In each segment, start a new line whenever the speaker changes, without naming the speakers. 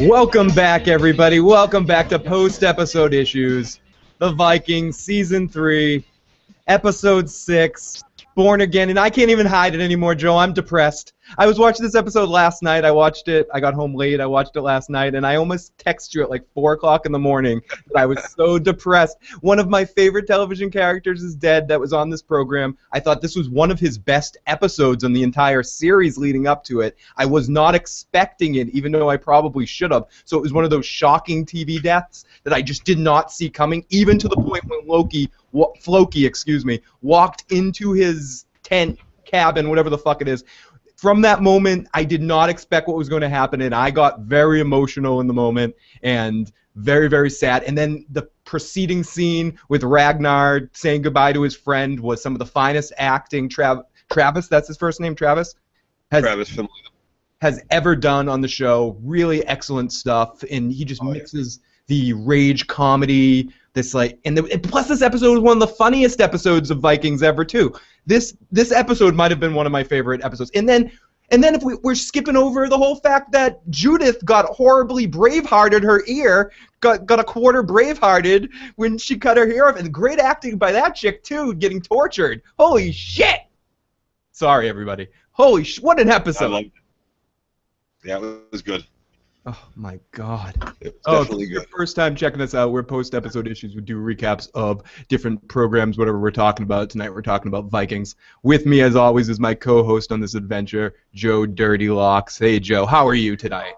Welcome back, everybody. Welcome back to post-episode issues. The Vikings, Season 3, Episode 6, Born Again. And I can't even hide it anymore, Joe. I'm depressed. I was watching this episode last night. I watched it. I got home late. I watched it last night. And I almost texted you at like 4 o'clock in the morning. But I was so depressed. One of my favorite television characters is dead that was on this program. I thought this was one of his best episodes in the entire series leading up to it. I was not expecting it, even though I probably should have. So it was one of those shocking TV deaths that I just did not see coming, even to the point when Floki, walked into his tent, cabin, whatever the fuck it is. From that moment, I did not expect what was going to happen, and I got very emotional in the moment and very, very sad. And then the preceding scene with Ragnar saying goodbye to his friend was some of the finest acting Travis, that's his first name, Travis? Has ever done on the show. Really excellent stuff, and he just mixes the rage comedy, and plus this episode was one of the funniest episodes of Vikings ever too. This episode might have been one of my favorite episodes. And then if we're skipping over the whole fact that Judith got horribly bravehearted her ear, got a quarter bravehearted when she cut her hair off, and great acting by that chick too, getting tortured. Holy shit! Sorry everybody. Holy what an episode!
I loved it. Yeah, it was good.
Oh my god.
It was definitely good.
Your first time checking us out, we're post-episode issues. We do recaps of different programs, whatever we're talking about. Tonight we're talking about Vikings. With me, as always, is my co-host on this adventure, Joe Dirty Locks. Hey, Joe, how are you tonight?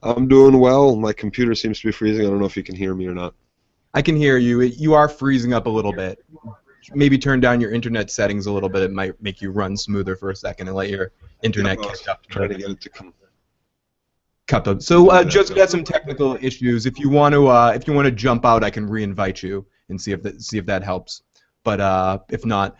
I'm doing well. My computer seems to be freezing. I don't know if you can hear me or not.
I can hear you. You are freezing up a little bit. Maybe turn down your internet settings a little bit. It might make you run smoother for a second and let your internet catch up.
Trying to get it to come.
So Joe's got some technical issues. If you want to jump out, I can re-invite you and see if that helps. But if not,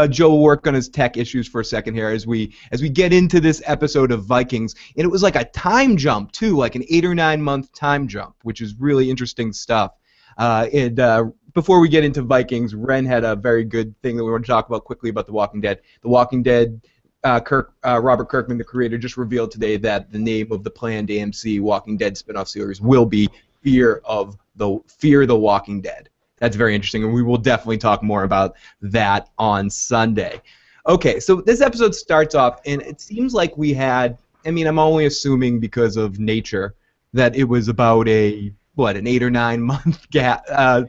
Joe will work on his tech issues for a second here as we get into this episode of Vikings. And it was like a time jump too, like an 8 or 9 month time jump, which is really interesting stuff. Before we get into Vikings, Ren had a very good thing that we want to talk about quickly about The Walking Dead. The Walking Dead. Robert Kirkman, the creator, just revealed today that the name of the planned AMC Walking Dead spinoff series will be Fear the Walking Dead. That's very interesting, and we will definitely talk more about that on Sunday. Okay, so this episode starts off, and it seems like we had, I'm only assuming because of nature, that it was about an 8 or 9 month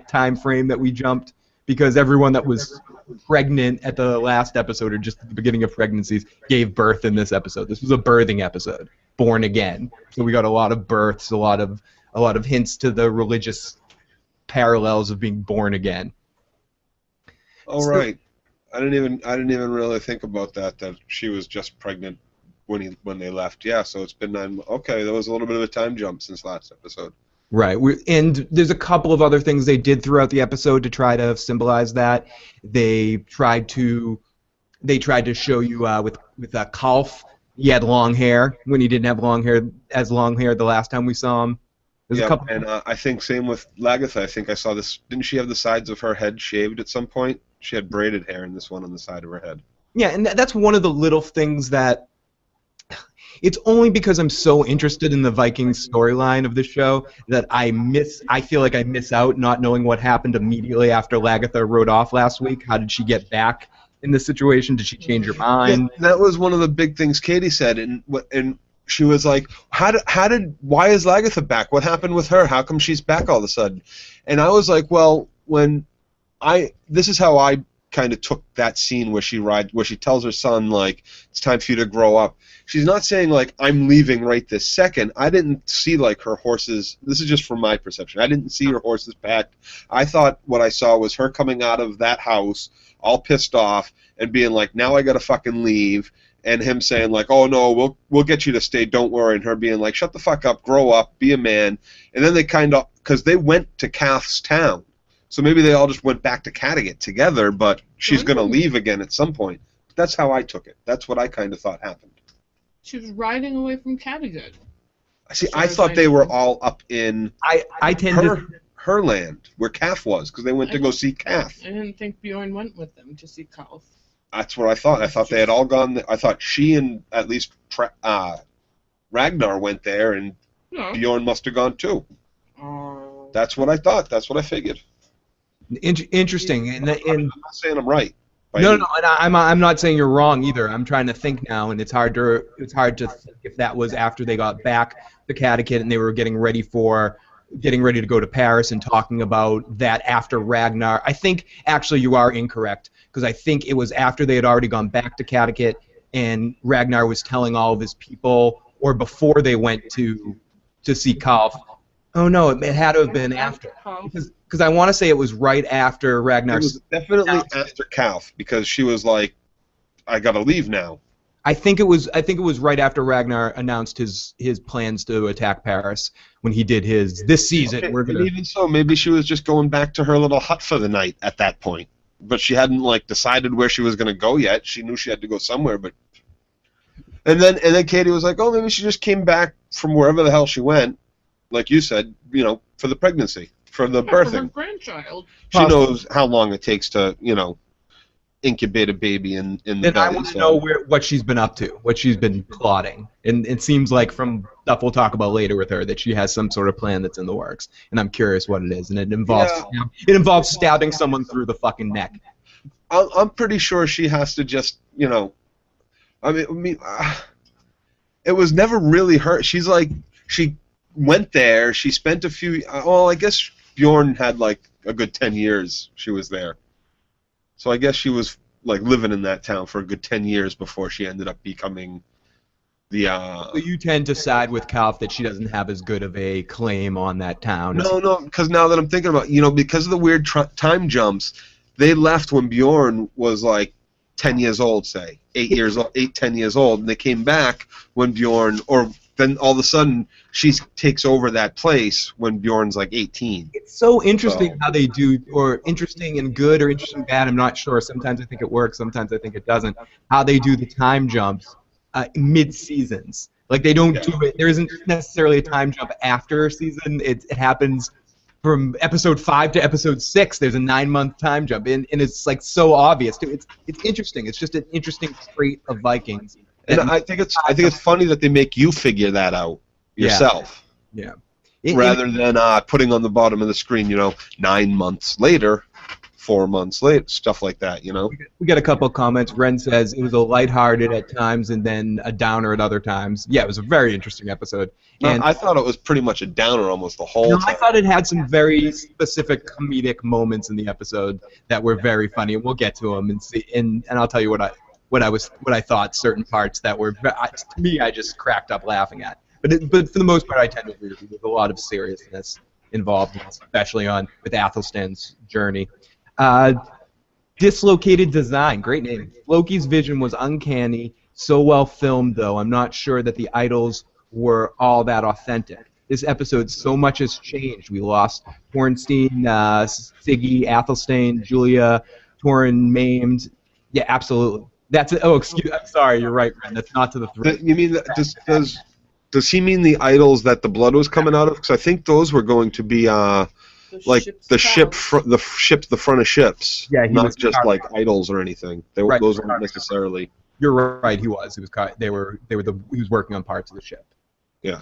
time frame that we jumped, because everyone that was pregnant at the last episode or just at the beginning of pregnancies gave birth in this episode. This was a birthing episode, Born Again. So we got a lot of births, a lot of hints to the religious parallels of being born again.
Right. I didn't even really think about that she was just pregnant when they left. Yeah, so it's been 9 months. Okay, there was a little bit of a time jump since last episode.
Right, and there's a couple of other things they did throughout the episode to try to symbolize that. They tried to show you with Kalf. He had long hair when he didn't have long hair the last time we saw him. There's a couple. And
I think same with Lagatha. I think I saw this. Didn't she have the sides of her head shaved at some point? She had braided hair in this one on the side of her head.
Yeah, and that's one of the little things that. It's only because I'm so interested in the Vikings storyline of this show that I feel like I miss out not knowing what happened immediately after Lagatha rode off last week. How did she get back in this situation? Did she change her mind?
Yeah, that was one of the big things Katie said, and she was like, why is Lagatha back? What happened with her? How come she's back all of a sudden? And I was like, well, this is how I kind of took that scene where she tells her son, like, it's time for you to grow up. She's not saying, like, I'm leaving right this second. I didn't see, like, her horses. This is just from my perception. I didn't see her horses packed. I thought what I saw was her coming out of that house all pissed off and being like, now I gotta fucking leave. And him saying, like, oh, no, we'll get you to stay, don't worry. And her being like, shut the fuck up, grow up, be a man. And then they kind of, because they went to Kath's town. So maybe they all just went back to Kattegat together, but she's going to leave again at some point. That's how I took it. That's what I kind of thought happened.
She was riding away from Kattegat.
See, I thought they were all up in her land, where Kath was, because they went to go see Kath.
I didn't think Bjorn went with them to see Kath.
That's what I thought. I thought they had all gone. I thought she and at least Ragnar went there, and
No.
Bjorn must have gone too. That's what I thought. That's what I figured.
Interesting. And
I'm not saying I'm right.
No, and I'm not saying you're wrong either. I'm trying to think now, and it's hard to think if that was after they got back to Connecticut and they were getting ready to go to Paris and talking about that after Ragnar. I think actually you are incorrect, because I think it was after they had already gone back to Connecticut and Ragnar was telling all of his people, or before they went to see Kalf. Oh no, it had to have been after, because I want to say it was right after Ragnar.
It was definitely after Kalf, because she was like, "I gotta leave now."
I think it was right after Ragnar announced his plans to attack Paris when he did his this season.
Okay, and even so, maybe she was just going back to her little hut for the night at that point, but she hadn't like decided where she was gonna go yet. She knew she had to go somewhere, but and then Katie was like, "Oh, maybe she just came back from wherever the hell she went." Like you said, for the pregnancy, for the birthing.
For her grandchild.
She knows how long it takes to, incubate a baby in the belly.
And I want to know what she's been up to, what she's been plotting. And it seems like from stuff we'll talk about later with her that she has some sort of plan that's in the works. And I'm curious what it is. And it involves stabbing someone through the fucking neck.
I'm pretty sure she has to just, it was never really her. She's like, she went there, she spent a few, I guess Bjorn had like a good 10 years she was there. So I guess she was like living in that town for a good 10 years before she ended up becoming the... So
you tend to side with Kalf that she doesn't have as good of a claim on that town.
No, because now that I'm thinking about because of the weird time jumps, they left when Bjorn was like 10 years old, say. 10 years old, and they came back when Bjorn, or then all of a sudden she takes over that place when Bjorn's like 18.
It's so interesting how they do, or interesting and good, or interesting and bad, I'm not sure. Sometimes I think it works, sometimes I think it doesn't. How they do the time jumps mid-seasons. Like they don't do it, there isn't necessarily a time jump after a season. It happens from episode 5 to episode 6. There's a 9-month time jump, and it's like so obvious too. It's interesting. It's just an interesting trait of Vikings.
And I think it's funny that they make you figure that out yourself.
Yeah.
Rather than putting on the bottom of the screen, 9 months later, 4 months later, stuff like that,
We get a couple of comments. Ren says it was a lighthearted at times and then a downer at other times. Yeah, it was a very interesting episode.
And I thought it was pretty much a downer almost the whole time.
I thought it had some very specific comedic moments in the episode that were very funny, and we'll get to them and see. And I'll tell you what I thought certain parts that were to me I just cracked up laughing at. But for the most part I tend to agree with you. There's a lot of seriousness involved, especially with Athelstan's journey. Dislocated design, great name. Floki's vision was uncanny, so well filmed though. I'm not sure that the idols were all that authentic. This episode, so much has changed. We lost Hornstein, Siggy, Athelstan, Julia, Torin maimed. Yeah, absolutely. That's it. Oh, excuse. I'm sorry. You're right, Ren. That's not to the three.
You mean does he mean the idols that the blood was coming out of? Because I think those were going to be like the front of ships.
Yeah,
not just like idols or anything.
Right,
those weren't necessarily.
You're right. He was. He was working on parts of the ship.
Yeah.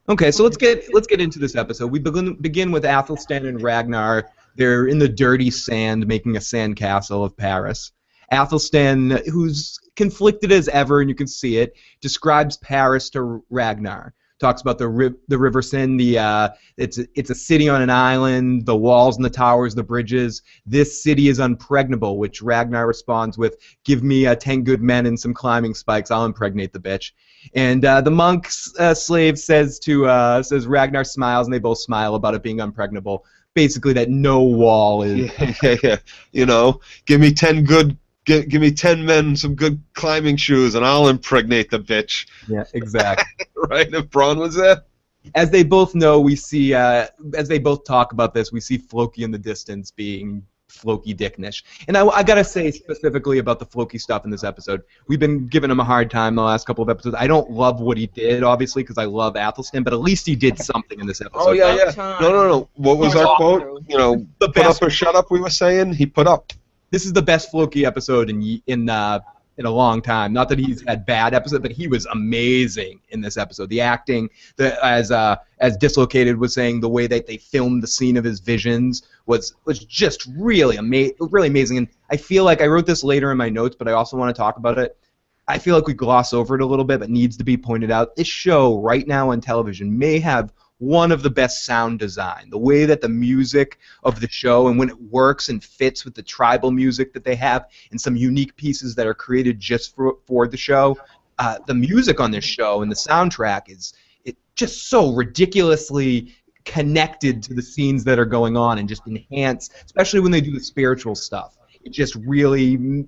Okay, so let's get into this episode. We begin with Athelstan and Ragnar. They're in the dirty sand making a sandcastle of Paris. Athelstan, who's conflicted as ever, and you can see it, describes Paris to Ragnar. Talks about the River Seine. It's a city on an island. The walls and the towers, the bridges. This city is unpregnable. Which Ragnar responds with, "Give me 10 good men and some climbing spikes. I'll impregnate the bitch." And the monk's slave says Ragnar smiles, and they both smile about it being unpregnable. Basically, that no wall is.
Yeah. Give me 10 good. Give me 10 men and some good climbing shoes, and I'll impregnate the bitch.
Yeah, exactly.
Right? If Braun was there.
As they both know, we see, as they both talk about this, we see Floki in the distance being Floki Dicknish. And I gotta say specifically about the Floki stuff in this episode, we've been giving him a hard time the last couple of episodes. I don't love what he did, obviously, because I love Athelstan, but at least he did something in this episode.
Oh, yeah. No. What was our quote? The
best
put up or shut up we were saying? He put up.
This is the best Floki episode in in a long time. Not that he's had bad episodes, but he was amazing in this episode. The acting, as Dislocated was saying, the way that they filmed the scene of his visions was just really amazing. And I feel like I wrote this later in my notes, but I also want to talk about it. I feel like we gloss over it a little bit, but needs to be pointed out. This show right now on television may have one of the best sound design. The way that the music of the show, and when it works and fits with the tribal music that they have, and some unique pieces that are created just for the show, the music on this show and the soundtrack is just so ridiculously connected to the scenes that are going on and just enhance, especially when they do the spiritual stuff. It just really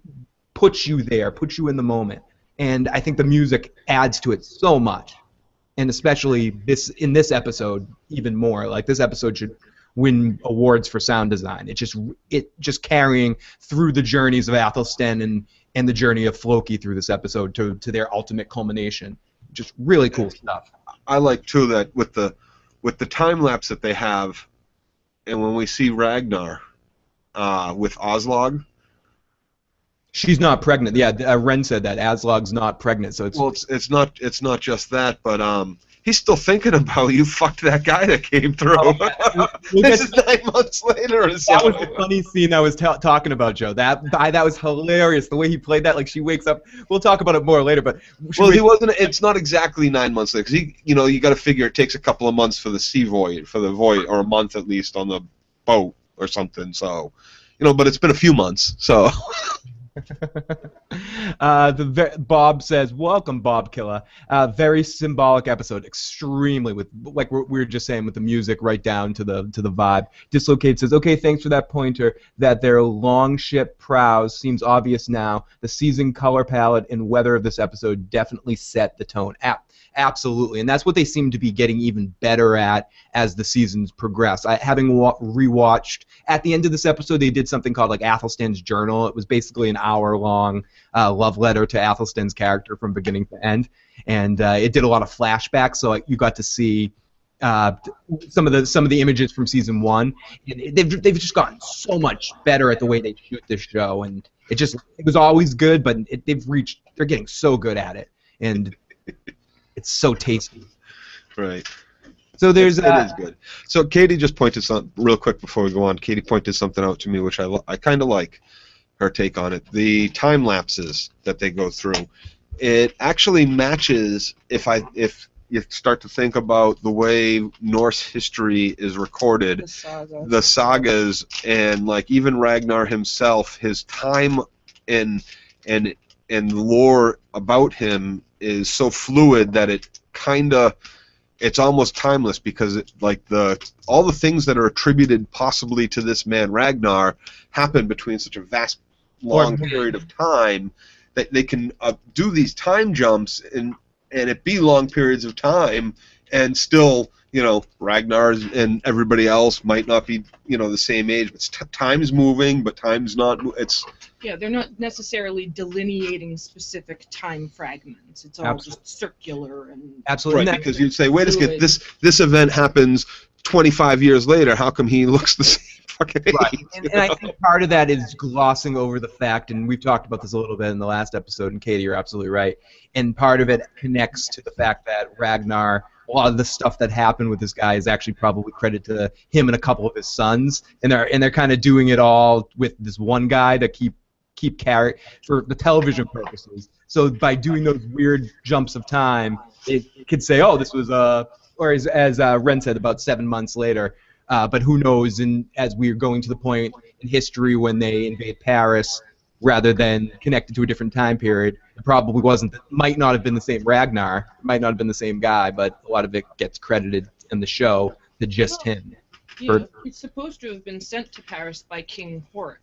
puts you there, puts you in the moment. And I think the music adds to it so much. And especially in this episode, even more. Like, this episode should win awards for sound design. It just carrying through the journeys of Athelstan and the journey of Floki through this episode to their ultimate culmination. Just really cool stuff.
I like too that with the time lapse that they have, and when we see Ragnar with Aslaug.
She's not pregnant. Yeah, Ren said that Aslaug's not pregnant, so
it's not just that, but he's still thinking about you. Fucked that guy that came through. This is 9 months later. Or so.
That was a funny scene I was talking about, Joe. That was hilarious. The way he played that, like she wakes up. We'll talk about it more later, but
he wasn't. It's not exactly 9 months later, because you got to figure it takes a couple of months for the sea voyage, or a month at least on the boat or something. So, but it's been a few months. So.
Bob says, "Welcome, Bob Killer. Very symbolic episode, extremely with like we were just saying with the music right down to the vibe." Dislocate says, "Okay, thanks for that pointer. That their longship prows seems obvious now. The season color palette and weather of this episode definitely set the tone." Absolutely, and that's what they seem to be getting even better at as the seasons progress. Having rewatched, at the end of this episode, they did something called like Athelstan's Journal. It was basically an hour-long love letter to Athelstan's character from beginning to end, and it did a lot of flashbacks, so you got to see some of the images from season 1. And they've just gotten so much better at the way they shoot this show, and it was always good, but they're getting so good at it, and it's so tasty.
Right.
So there's
it is good. So Katie just pointed something real quick before we go on. Katie pointed something out to me, which I kind of like her take on it. The time lapses that they go through, it actually matches if you start to think about the way Norse history is recorded, the sagas, and like even Ragnar himself, his time and lore about him is so fluid that it's almost timeless, because all the things that are attributed possibly to this man Ragnar happen between such a vast long period of time that they can do these time jumps and it be long periods of time, and still Ragnar and everybody else might not be the same age, but time's moving, but time's not.
Yeah, they're not necessarily delineating specific time fragments. It's all just circular and
absolutely.
Right, because you'd say, wait a second, this event happens 25 years later. How come he looks the same fucking age?
Right, and I think part of that is glossing over the fact, and we've talked about this a little bit in the last episode, and Katie, you're absolutely right. And part of it connects to the fact that Ragnar, a lot of the stuff that happened with this guy is actually probably credit to him and a couple of his sons, and they're kind of doing it all with this one guy to keep carry for the television purposes. So by doing those weird jumps of time, it could say, oh, this was or as Ren said, about 7 months later. But who knows? And as we're going to the point in history when they invade Paris, rather than connected to a different time period, it probably might not have been the same Ragnar, might not have been the same guy, but a lot of it gets credited in the show to just him.
Yeah, it's supposed to have been sent to Paris by King Horik,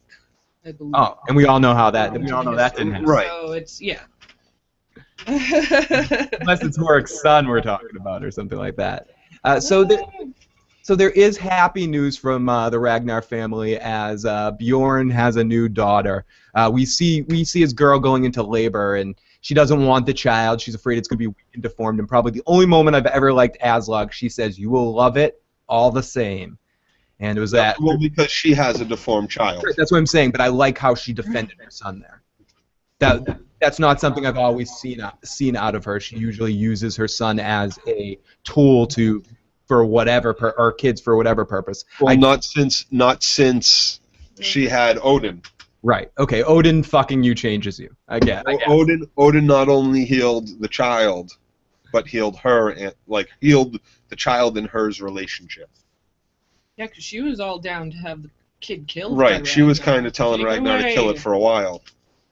I believe.
Oh, and we all know how that. We all know that didn't happen.
Right.
So it's
Unless it's Horik's son we're talking about or something like that. So there is happy news from the Ragnar family as Bjorn has a new daughter. We see his girl going into labor, and she doesn't want the child. She's afraid it's going to be weak and deformed. And probably the only moment I've ever liked Aslaug, she says, "You will love it all the same." And it was that.
Well, because she has a deformed child.
That's what I'm saying. But I like how she defended her son there. That's not something I've always seen out of her. She usually uses her son as a tool for whatever or kids for whatever purpose.
Well, not since she had Odin.
Right. Okay. Odin fucking you changes you. I guess.
Odin not only healed the child, but healed her and healed the child and her's relationship.
Yeah, because she was all down to have the kid killed.
Right. She was kind of telling Ragnar to kill it for a while,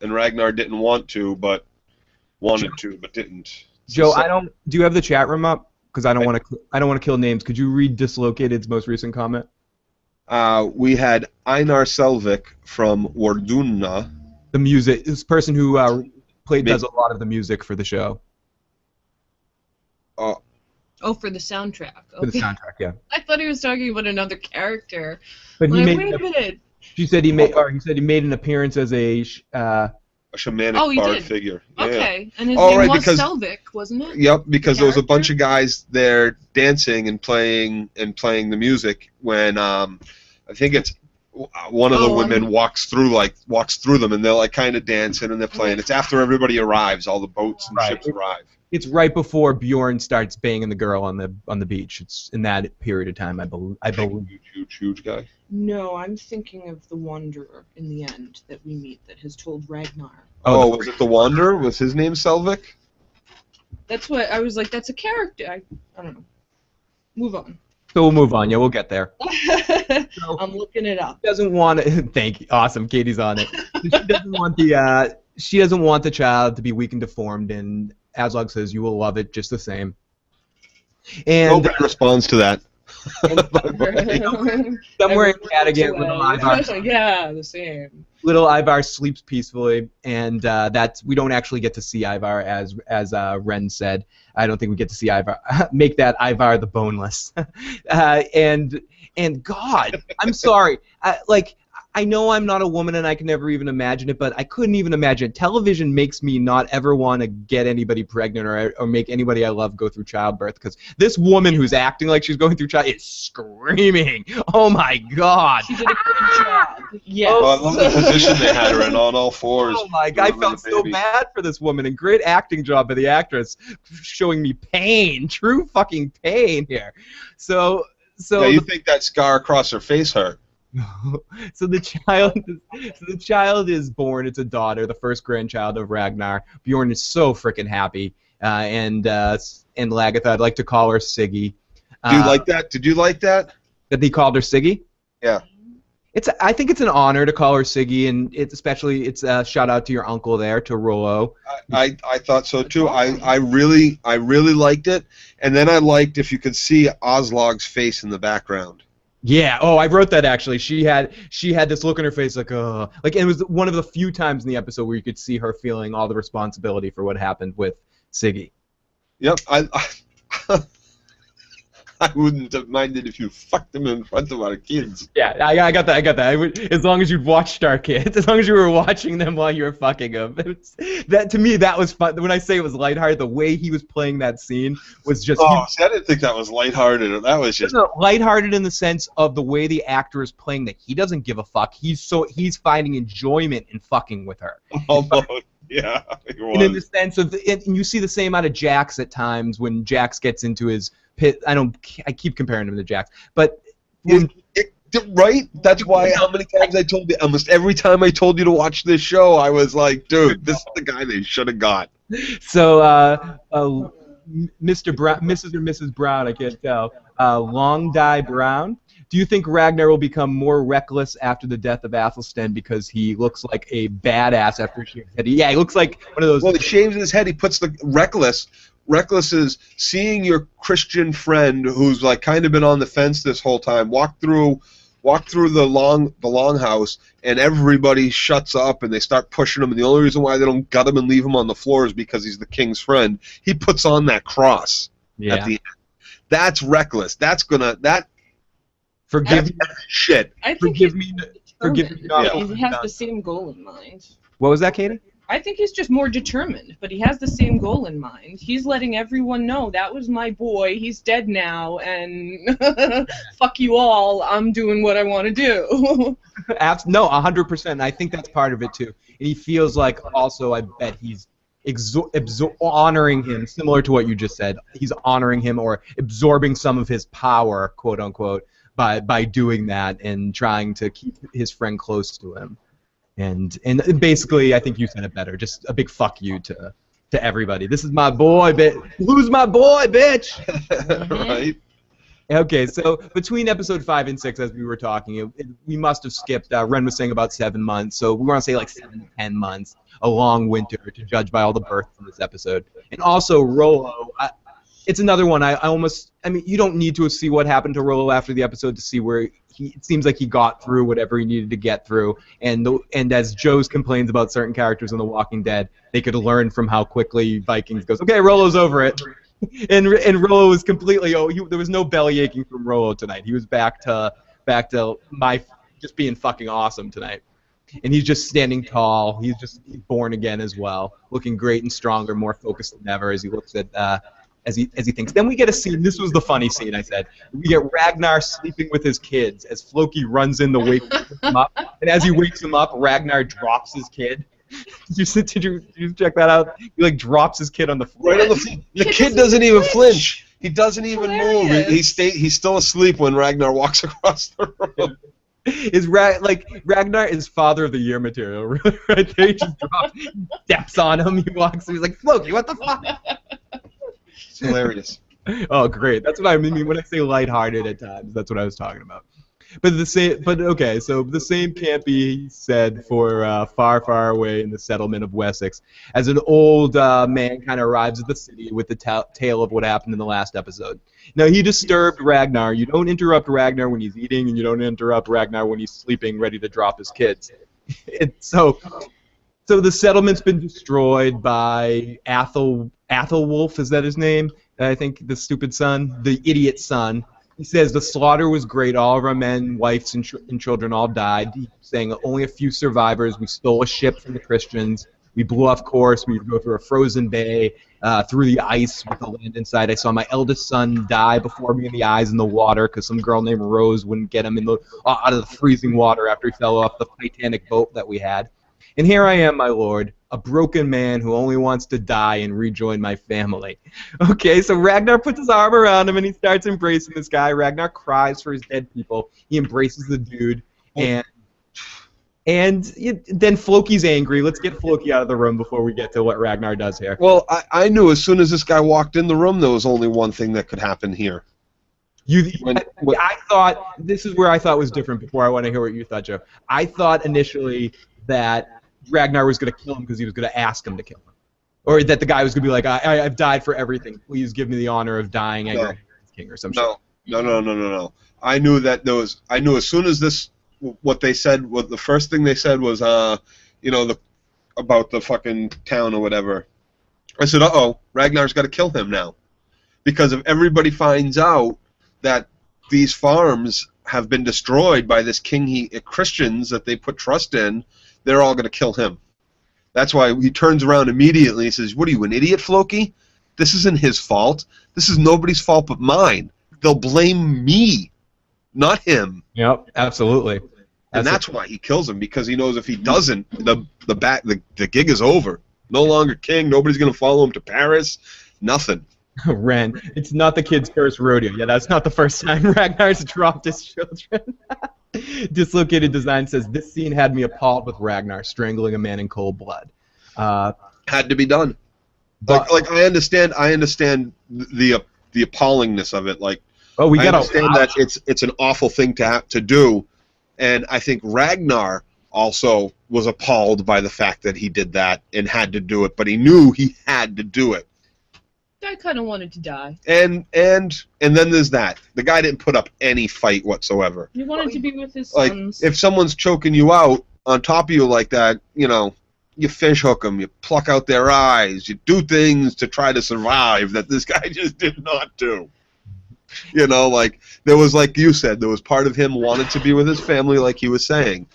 and Ragnar didn't want to, but wanted to, but didn't.
Joe, do you have the chat room up? Because I don't want to kill names. Could you read Dislocated's most recent comment?
We had Einar Selvik from Warduna.
The music. This person who does a lot of the music for the show.
For the soundtrack. Okay.
For the soundtrack, yeah.
I thought he was talking about another character.
But
wait a minute.
He said he made an appearance as a
shamanic bard figure. Yeah.
Okay, and his name was Selvik, wasn't it?
Yep, because there was a bunch of guys there dancing and playing the music when I think it's one of the women walks through them and they're like kind of dancing and they're playing. It's after everybody arrives, all the boats and ships arrive.
It's right before Bjorn starts banging the girl on the beach. It's in that period of time, I believe.
Huge guy.
No, I'm thinking of the Wanderer in the end that we meet that has told Ragnar.
Oh, was it the Wanderer? Was his name Selvik?
That's what I was like. That's a character. I don't know. Move on.
So we'll move on. Yeah, we'll get there.
I'm looking it up.
Doesn't want to. Thank you. Awesome. Katie's on it. She doesn't want the child to be weak and deformed, and Aslaug says you will love it just the same. And
nobody responds to that.
Somewhere in Cadigan, little Ivar.
Yeah, the same.
Little Ivar sleeps peacefully, and we don't actually get to see Ivar as Ren said. I don't think we get to see Ivar make that Ivar the boneless. And God, I'm sorry. I know I'm not a woman and I can never even imagine it, but I couldn't even imagine it. Television makes me not ever want to get anybody pregnant or make anybody I love go through childbirth, because this woman who's acting like she's going through is screaming. Oh my God.
She did a good job. Yes.
Oh, I love the position they had her in on all fours.
Oh my God, I felt so bad for this woman, and great acting job by the actress, showing me pain, true fucking pain here. So
yeah, you think that scar across her face hurt?
So the child is born. It's a daughter, the first grandchild of Ragnar. Bjorn is so freaking happy, and Lagatha, I'd like to call her Siggy.
Do you like that? Did you like that?
That he called her Siggy?
Yeah.
I think it's an honor to call her Siggy, and it's a shout out to your uncle there, to Rollo.
I thought so too. I really liked it, and then I liked if you could see Aslaug's face in the background.
Yeah. Oh, I wrote that actually. She had this look on her face like it was one of the few times in the episode where you could see her feeling all the responsibility for what happened with Siggy.
Yep. I wouldn't have minded if you fucked them in front of our kids.
Yeah, I got that. As long as you'd watched our kids, as long as you were watching them while you were fucking them. To me, that was fun. When I say it was lighthearted, the way he was playing that scene was just...
I didn't think that was lighthearted. That was just...
lighthearted in the sense of the way the actor is playing that he doesn't give a fuck. He's finding enjoyment in fucking with her.
Almost. Yeah,
and in the sense of, and you see the same out of Jax at times when Jax gets into his pit. I keep comparing him to Jax, but
right. That's why how many times I told you, almost every time I told you to watch this show, I was like, dude, this is the guy they should have got.
So, Mr. Brown, Mrs. or Mrs. Brown, I can't tell. Long Die Brown. Do you think Ragnar will become more reckless after the death of Athelstan because he looks like a badass after he shaves his head? Yeah, he looks like one of those.
Well, he shaves his head. He puts the reckless. Reckless is seeing your Christian friend who's like kind of been on the fence this whole time walk through the longhouse, and everybody shuts up and they start pushing him. And the only reason why they don't gut him and leave him on the floor is because he's the king's friend. He puts on that cross at the end. That's reckless.
Forgive me.
Shit.
Forgive me.
Forgive me.
You have the same goal in mind.
What was that, Katie?
I think he's just more determined, but he has the same goal in mind. He's letting everyone know that was my boy, he's dead now, and fuck you all, I'm doing what I want to do.
No, 100%. I think that's part of it too. And he feels like also, I bet he's honoring him, similar to what you just said. He's honoring him or absorbing some of his power, quote unquote, by doing that and trying to keep his friend close to him. And basically, I think you said it better. Just a big fuck you to everybody. This is my boy, bitch. Lose my boy, bitch.
Right.
Okay, so between episode 5 and 6, as we were talking, we must have skipped. Ren was saying about 7 months, so we want to say like 7 to 10 months, a long winter, to judge by all the births in this episode. And also Rollo. It's another one. I mean, you don't need to see what happened to Rollo after the episode to see where it seems like he got through whatever he needed to get through. And as Joe's complains about certain characters in The Walking Dead, they could learn from how quickly Vikings goes, okay, Rollo's over it. And Rollo was completely, there was no belly aching from Rollo tonight. He was back to my just being fucking awesome tonight. And he's just standing tall. He's born again as well, looking great and stronger, more focused than ever as he looks at as he thinks. Then we get a scene. This was the funny scene, I said. We get Ragnar sleeping with his kids as Floki runs in to wake him up. And as he wakes him up, Ragnar drops his kid. Did you check that out? He like drops his kid on the floor.
Right on the floor. The kid doesn't even flinch. He doesn't even move. He's still asleep when Ragnar walks across the room.
Ragnar is Father of the Year material, really, right there. He just steps on him. He walks. He's like, Floki, what the fuck?
It's hilarious.
Oh, great. That's what I mean when I say lighthearted at times. That's what I was talking about. But okay, so the same can't be said for far, far away in the settlement of Wessex, as an old man kind of arrives at the city with the tale of what happened in the last episode. Now, he disturbed Ragnar. You don't interrupt Ragnar when he's eating, and you don't interrupt Ragnar when he's sleeping, ready to drop his kids. So the settlement's been destroyed by Athelwulf, is that his name? I think the stupid son, the idiot son. He says the slaughter was great. All of our men, wives, and children all died. He's saying only a few survivors. We stole a ship from the Christians. We blew off course. We go through a frozen bay, through the ice with the land inside. I saw my eldest son die before me in the eyes in the water because some girl named Rose wouldn't get him out of the freezing water after he fell off the Titanic boat that we had. And here I am, my lord, a broken man who only wants to die and rejoin my family. Okay, so Ragnar puts his arm around him and he starts embracing this guy. Ragnar cries for his dead people. He embraces the dude, and then Floki's angry. Let's get Floki out of the room before we get to what Ragnar does here.
Well, I knew as soon as this guy walked in the room there was only one thing that could happen here.
I thought, this is where I thought was different before I want to hear what you thought, Joe. I thought initially that Ragnar was going to kill him because he was going to ask him to kill him. Or that the guy was going to be like, I've died for everything. Please give me the honor of dying as king or some shit.
No. I knew as soon as this, what they said, the first thing they said was, about the fucking town or whatever. I said, uh-oh, Ragnar's got to kill him now. Because if everybody finds out that these farms have been destroyed by this king, Christians that they put trust in, they're all going to kill him. That's why he turns around immediately and says, what are you, an idiot, Floki? This isn't his fault. This is nobody's fault but mine. They'll blame me, not him.
Yep, absolutely.
And that's why he kills him, because he knows if he doesn't, the gig is over. No longer king. Nobody's going to follow him to Paris. Nothing.
Ren, it's not the kid's first rodeo. Yeah, that's not the first time Ragnar's dropped his children. Dislocated Design says, this scene had me appalled with Ragnar strangling a man in cold blood.
Had to be done. Like I understand the appallingness of it. Like, I understand that it's an awful thing to have to do, and I think Ragnar also was appalled by the fact that he did that and had to do it, but he knew he had to do it.
I kind of wanted to die.
And then there's that. The guy didn't put up any fight whatsoever.
He wanted to be with his sons.
If someone's choking you out on top of you like that, you fish hook them, you pluck out their eyes, you do things to try to survive that this guy just did not do. There was, like you said, there was part of him wanted to be with his family, like he was saying.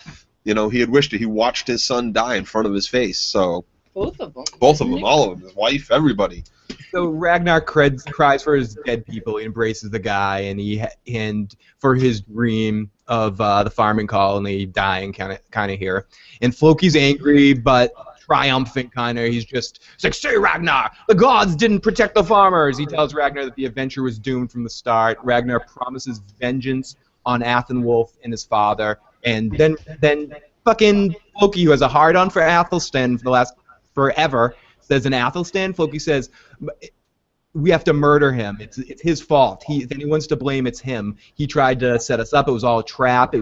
He had wished it. He watched his son die in front of his face, so
Both of them.
Both of them, all of them, his wife, everybody.
So Ragnar cries for his dead people. He embraces the guy, and for his dream of the farming colony dying, kind of here. And Floki's angry, but triumphant, kind of. He's like, "Say, Ragnar, the gods didn't protect the farmers." He tells Ragnar that the adventure was doomed from the start. Ragnar promises vengeance on Athenwolf and his father, and then fucking Floki, who has a hard-on for Athelstan for the last forever, says in Athelstan, Floki says, "We have to murder him. It's his fault. If anyone's to blame, it's him. He tried to set us up. It was all a trap.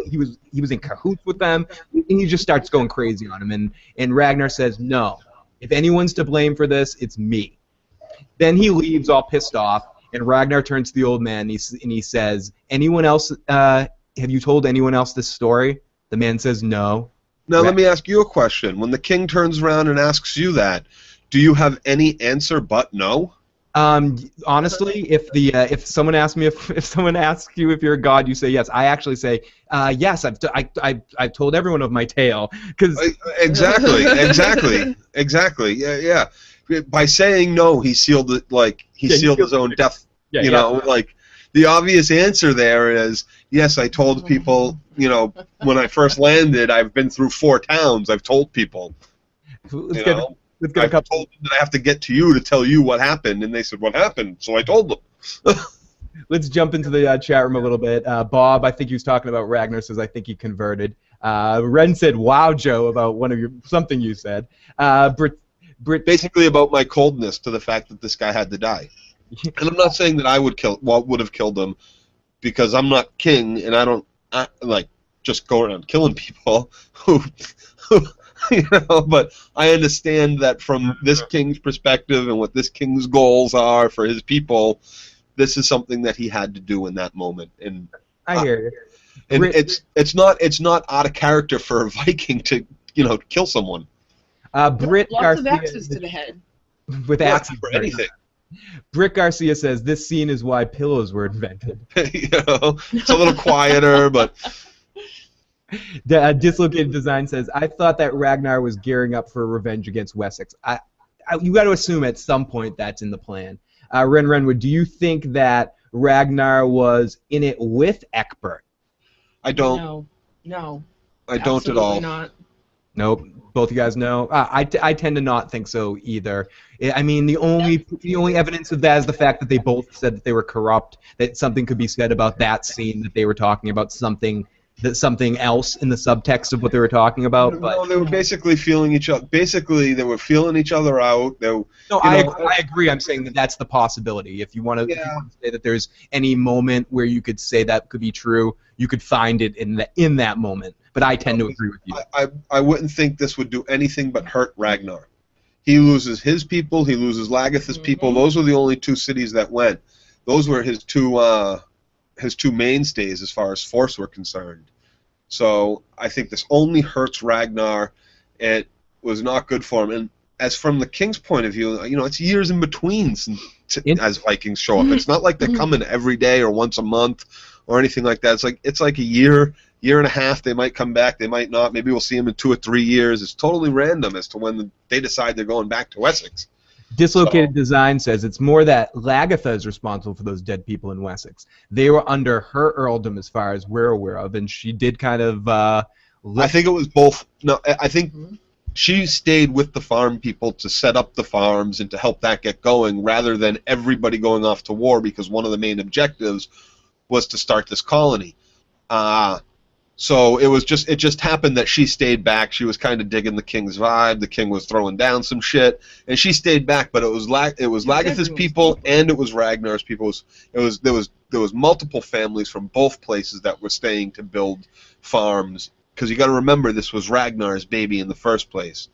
He was in cahoots with them." And he just starts going crazy on him. And Ragnar says, "No. If anyone's to blame for this, it's me." Then he leaves all pissed off, and Ragnar turns to the old man and he says, "Anyone else? Have you told anyone else this story?" The man says, "No."
Now let me ask you a question. When the king turns around and asks you that, do you have any answer but no?
Honestly, if someone asks me if someone asks you if you're a god, you say yes. I actually say yes. I've told everyone of my tale because
exactly. Yeah. By saying no, he sealed it. Like he sealed his own death.
Yeah,
you know, like the obvious answer there is yes. I told people. You know, when I first landed, I've been through 4 towns. I've told people. I've told them that I have to get to you to tell you what happened, and they said, "What happened?" So I told them.
Let's jump into the chat room a little bit. Bob, I think he was talking about Ragnar, says I think he converted. Ren said, "Wow, Joe," about something you said. Brit
basically about my coldness to the fact that this guy had to die. And I'm not saying that I would have killed him, because I'm not king, and I don't like just go around killing people who but I understand that from this king's perspective and what this king's goals are for his people, this is something that he had to do in that moment. And
I hear you.
And it's not out of character for a Viking to kill someone.
Britt
Lots
Garcia,
of axes to the head.
with axes
for anything.
Britt Garcia says this scene is why pillows were invented.
It's a little quieter, but.
Dislocated Design says, I thought that Ragnar was gearing up for revenge against Wessex. You got to assume at some point that's in the plan. Renwood, do you think that Ragnar was in it with Ecbert?
I don't.
No.
I don't at all.
Not.
Nope. Both you guys know. I tend to not think so either. I mean, the only evidence of that is the fact that they both said that they were corrupt. That something could be said about that scene that they were talking about something else in the subtext of what they were talking about. But
no, they were basically feeling each other. Basically, they were feeling each other out.
I agree. I'm saying that that's the possibility. If you want to say that there's any moment where you could say that could be true, you could find it in that moment. But I tend to agree with you.
I wouldn't think this would do anything but hurt Ragnar. He loses his people. He loses Lagerth's people. Those were the only 2 cities that went. Those were his two mainstays as far as force were concerned. So I think this only hurts Ragnar. It was not good for him. And as from the king's point of view, it's years in between as Vikings show up. It's not like they're coming every day or once a month or anything like that. It's like a year and a half. They might come back. They might not. Maybe we'll see them in 2 or 3 years. It's totally random as to when they decide they're going back to Wessex.
Dislocated Design says it's more that Lagertha is responsible for those dead people in Wessex. They were under her earldom as far as we're aware of, and she did kind of... I
think it was both. No, I think she stayed with the farm people to set up the farms and to help that get going, rather than everybody going off to war, because one of the main objectives was to start this colony. So it just happened that she stayed back. She was kind of digging the king's vibe. The king was throwing down some shit, and she stayed back. But it was Lagerth's people and it was Ragnar's people. There was multiple families from both places that were staying to build farms, because you got to remember this was Ragnar's baby in the first place.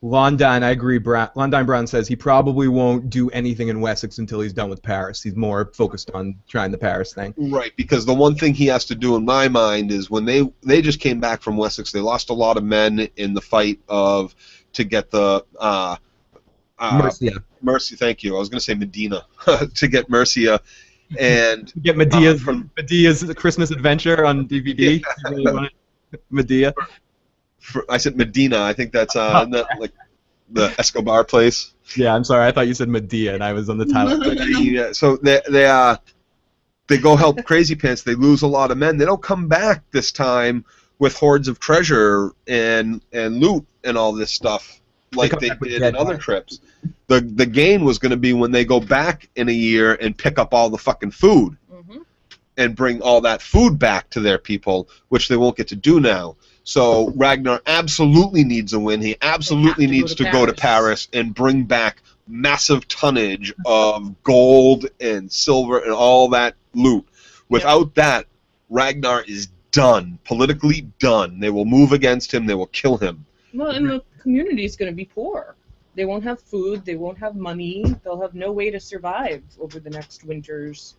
Londine, I agree. Londine Brown says he probably won't do anything in Wessex until he's done with Paris. He's more focused on trying the Paris thing.
Right, because the one thing he has to do in my mind is when they just came back from Wessex, they lost a lot of men in the fight to get the
Mercia.
Mercia, thank you. I was going to say Medina to get Mercia. And
get Medea's Christmas Adventure on DVD.
Yeah.
Medea.
I said Medina. I think that's not like the Escobar place.
Yeah, I'm sorry. I thought you said Medea, and I was on the title.
Yeah, so they go help Crazy Pants. They lose a lot of men. They don't come back this time with hordes of treasure and loot and all this stuff like they did in other trips. The gain was going to be when they go back in a year and pick up all the fucking food and bring all that food back to their people, which they won't get to do now. So Ragnar absolutely needs a win. He absolutely needs to go to Paris and bring back massive tonnage of gold and silver and all that loot. Without that, Ragnar is done, politically done. They will move against him. They will kill him.
Well, and the community is going to be poor. They won't have food. They won't have money. They'll have no way to survive over the next winters.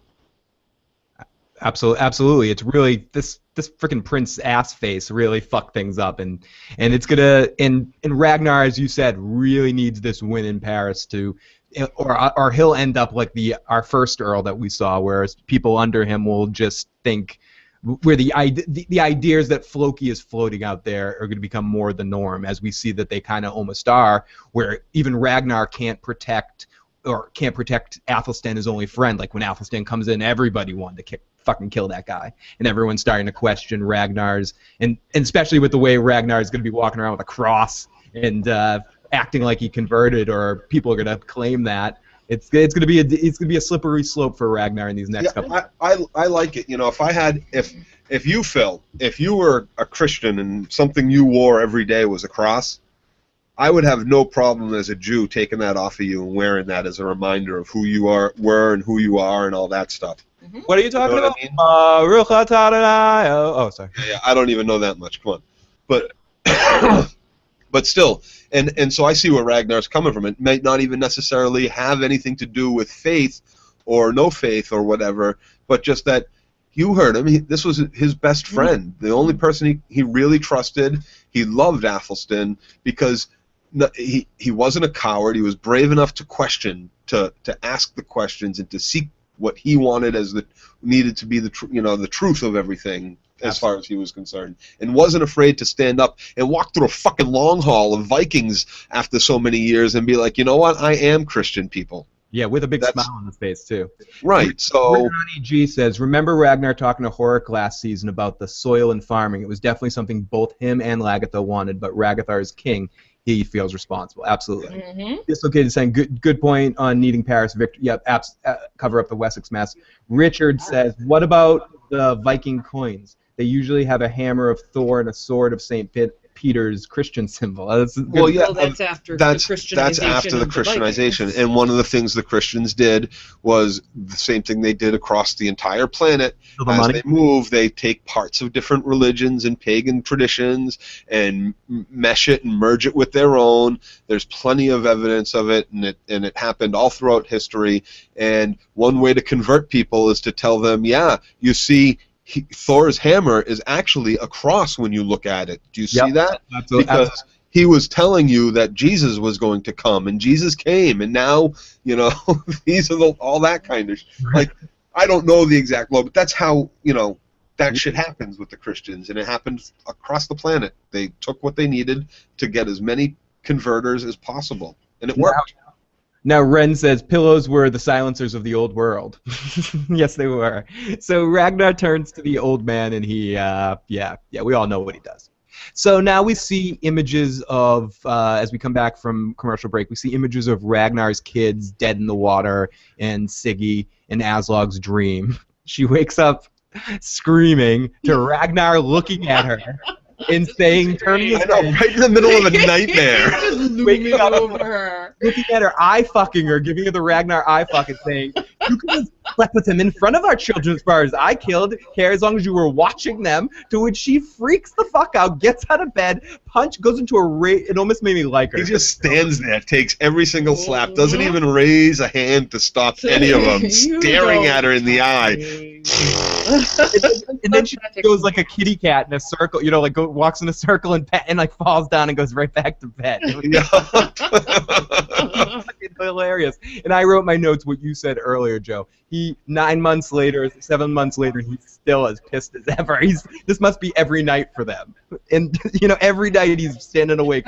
Absolutely. It's really this freaking Prince ass face really fucked things up, and it's gonna and Ragnar, as you said, really needs this win in Paris to, or he'll end up like our first Earl that we saw, whereas people under him will just think where the ideas that Floki is floating out there are going to become more the norm, as we see that they kind of almost are, where even Ragnar can't protect Athelstan, his only friend. Like when Athelstan comes in, everybody wanted to fucking kill that guy, and everyone's starting to question Ragnar's, and especially with the way Ragnar is going to be walking around with a cross and acting like he converted, or people are going to claim that. It's going to be a slippery slope for Ragnar in these next couple.
I like it. You know, if you, Phil, if you were a Christian and something you wore every day was a cross, I would have no problem as a Jew taking that off of you and wearing that as a reminder of who you were and who you are and all that stuff.
What are you talking about? Oh, sorry.
Yeah, I don't even know that much. Come on, but but still, and so I see where Ragnar's coming from. It might not even necessarily have anything to do with faith or no faith or whatever, but just that you heard him. This was his best friend, the only person he really trusted. He loved Athelstan because he wasn't a coward. He was brave enough to question, to ask the questions, and to seek what he wanted as needed to be the truth of everything as far as he was concerned, and wasn't afraid to stand up and walk through a fucking long haul of Vikings after so many years and be like, you know what, I am Christian, people.
Yeah, with a big smile on his face too.
Right. So
Ronnie G says, remember Ragnar talking to Horik last season about the soil and farming? It was definitely something both him and Lagertha wanted, but Ragnar is king. He feels responsible. Absolutely. Dislocated saying, good point on needing Paris victory. Yep, cover up the Wessex mess. Richard says, what about the Viking coins? They usually have a hammer of Thor and a sword of St. Peter's Christian symbol. That's
after the Christianization.
That's after the Christianization. And one of the things the Christians did was the same thing they did across the entire planet. As they move, they take parts of different religions and pagan traditions and mesh it and merge it with their own. There's plenty of evidence of it, and it happened all throughout history. And one way to convert people is to tell them, yeah, you see, Thor's hammer is actually a cross when you look at it. Do you see that?
Absolutely.
Because he was telling you that Jesus was going to come, and Jesus came, and now, these are all that kind of like, I don't know the exact law, but that's how, that shit happens with the Christians, and it happens across the planet. They took what they needed to get as many converters as possible, and it worked.
Now, Ren says, pillows were the silencers of the old world. Yes, they were. So Ragnar turns to the old man, and he, we all know what he does. So now we see images of, as we come back from commercial break, we see images of Ragnar's kids dead in the water, and Siggy in Aslaug's dream. She wakes up screaming to Ragnar looking at her. And saying, turning his head,
right in the middle of a nightmare.
Just waking up over her.
Looking at her, eye fucking her, giving her the Ragnar eye fucking, saying, you could have slept with him in front of our children as far as I care as long as you were watching them. To which she freaks the fuck out, gets out of bed, goes into a rage. It almost made me like her.
He just stands there, takes every single slap, doesn't even raise a hand to stop any of them, staring at her in the eye.
And then she goes like a kitty cat in a circle, walks in a circle and falls down and goes right back to bed. It's hilarious. And I wrote my notes what you said earlier, Joe. 7 months later, he's still as pissed as ever. This must be every night for them. And every night he's standing awake.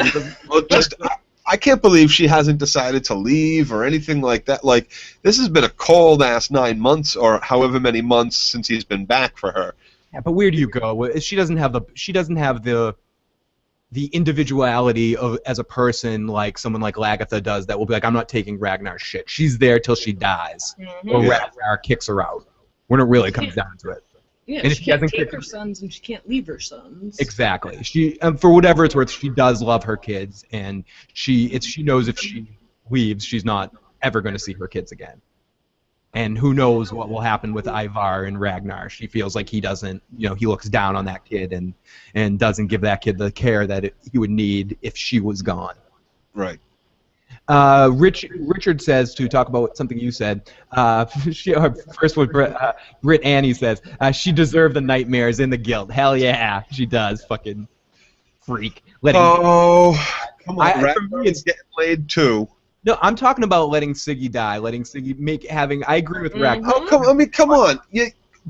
I can't believe she hasn't decided to leave or anything like that. Like, this has been a cold-ass 9 months or however many months since he's been back for her.
Yeah, but where do you go? She doesn't have the individuality of as a person like someone like Lagatha does that will be like, I'm not taking Ragnar's shit. She's there till she dies. Or Ragnar kicks her out. When it really comes down to it.
Yeah,
and
she can't take her sons and she can't leave her sons.
Exactly. She, for whatever it's worth, she does love her kids, and she knows if she leaves, she's not ever going to see her kids again. And who knows what will happen with Ivar and Ragnar. She feels like he doesn't, he looks down on that kid and doesn't give that kid the care that he would need if she was gone.
Right.
Richard says, to talk about something you said, first one, Britt Annie says, she deserved the nightmares and the guilt. Hell yeah, she does, fucking freak.
Come on, Ragnar is getting laid too.
No, I'm talking about letting Siggy die, letting Siggy I agree with Ragnar.
Oh, come on.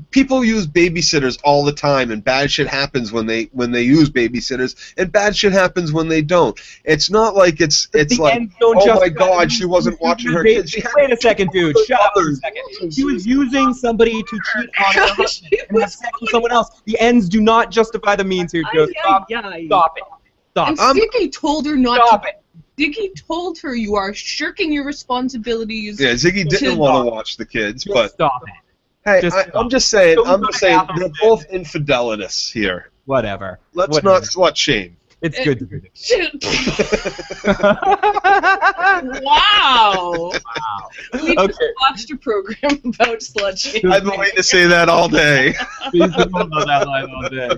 People use babysitters all the time, and bad shit happens when they use babysitters, and bad shit happens when they don't. It's not like it's like, oh my God, she wasn't watching her kids.
Wait a second, dude. Shut up for a second. She was using somebody to cheat on her husband and have sex with someone else. The ends do not justify the means here, Joe. Stop it.
And Ziggy told her not to. Ziggy told her you are shirking your responsibilities.
Yeah, Ziggy didn't want to watch the kids, but
stop it.
Hey, I'm just saying, they're both infidelitous here.
Whatever.
Let's not slut shame.
It's good to do this.
Wow. We just watched a program about slut shaming.
I've been waiting to say that all day.
We've been about that line all day.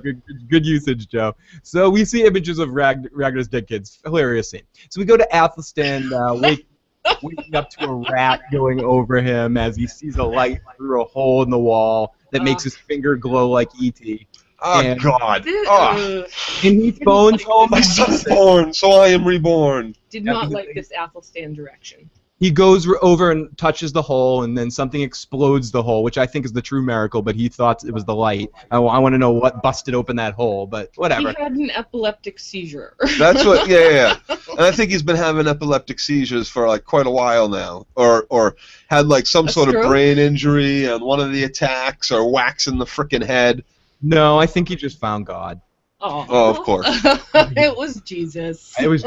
Good usage, Joe. So we see images of Ragnar's dead kids. Hilarious scene. So we go to Athelstan, waking up to a rat going over him as he sees a light through a hole in the wall that makes his finger glow like E.T.
Oh, God.
And he phones home.
My son's born, so I am reborn.
Did not like this Athelstan direction.
He goes over and touches the hole, and then something explodes the hole, which I think is the true miracle, but he thought it was the light. I want to know what busted open that hole, but whatever.
He had an epileptic seizure.
That's what, yeah. And I think he's been having epileptic seizures for like quite a while now, or had like some sort of brain injury on one of the attacks, or wax in the frickin' head.
No, I think he just found God.
Oh, of course.
It was Jesus.
It was.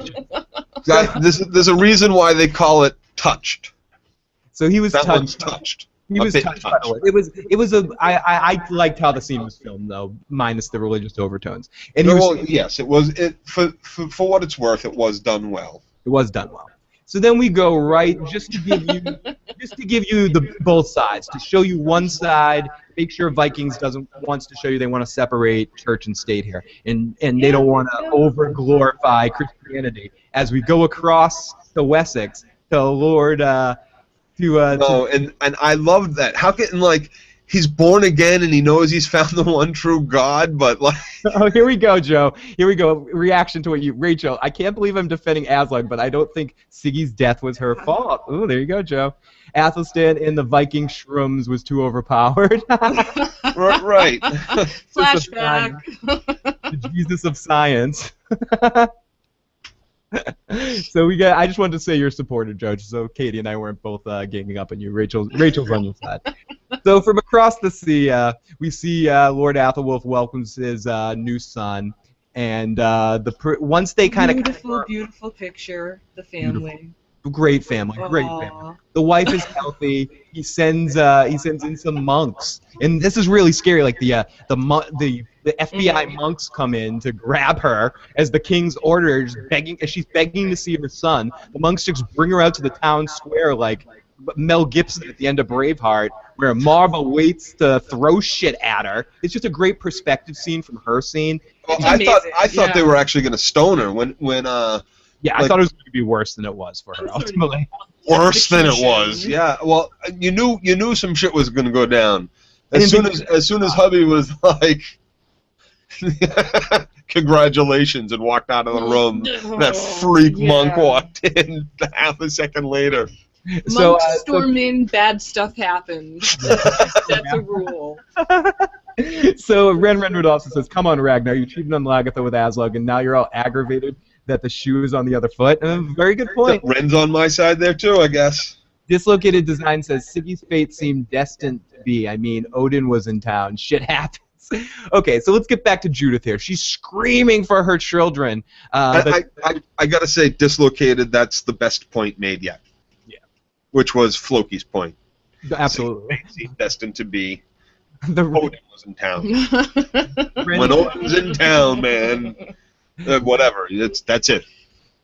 There's a reason why they call it touched.
So he was
that
touched.
One's touched.
He was touched. By the way. I liked how the scene was filmed though, minus the religious overtones. And
yes, it was. For what it's worth, it was done well.
It was done well. So then we go right just to give you the both sides, to show you one side. Make sure Vikings wants to show you they want to separate church and state here, and they don't want to over glorify Christianity. As we go across to Wessex, to Lord, and
I loved that. How can he's born again and he knows he's found the one true God, but like.
Oh, here we go, Joe. Here we go. Reaction to Rachel. I can't believe I'm defending Aslaug, but I don't think Siggy's death was her fault. Oh, there you go, Joe. Athelstan in the Viking shrooms was too overpowered.
Right.
Flashback.
The Jesus of science. So I just wanted to say you're supported, Joe, so Katie and I weren't both ganging up on you. Rachel's on your side. So from across the sea, we see Lord Athelwulf welcomes his new son, and once they kind of
beautiful picture, the family.
Great family, great family. The wife is healthy. He sends in some monks, and this is really scary. Like the FBI monks come in to grab her as the king's orders, as she's begging to see her son. The monks just bring her out to the town square like Mel Gibson at the end of Braveheart, where Marva waits to throw shit at her. It's just a great perspective scene from her scene.
Well, I thought they were actually going to stone her when.
Yeah, I thought it was going to be worse than it was for her, ultimately.
Worse than it was, yeah. Well, you knew some shit was going to go down. As soon as hubby was like, congratulations, and walked out of the room, that freak monk walked in half a second later.
Monks storm in, bad stuff happens. That's a rule.
So Ren Rudolph says, "Come on, Ragnar, you cheated on Lagatha with Aslaug, and now you're all aggravated that the shoe is on the other foot. Very good point.
Ren's on my side there too, I guess.
Dislocated Design says Siggy's fate seemed destined to be. I mean, Odin was in town. Shit happens. Okay, so let's get back to Judith here. She's screaming for her children.
I gotta say, Dislocated, that's the best point made yet.
Yeah.
Which was Floki's point.
Absolutely.
He's destined to be.
The
Odin was in town. When Odin's in town, man, whatever. That's it.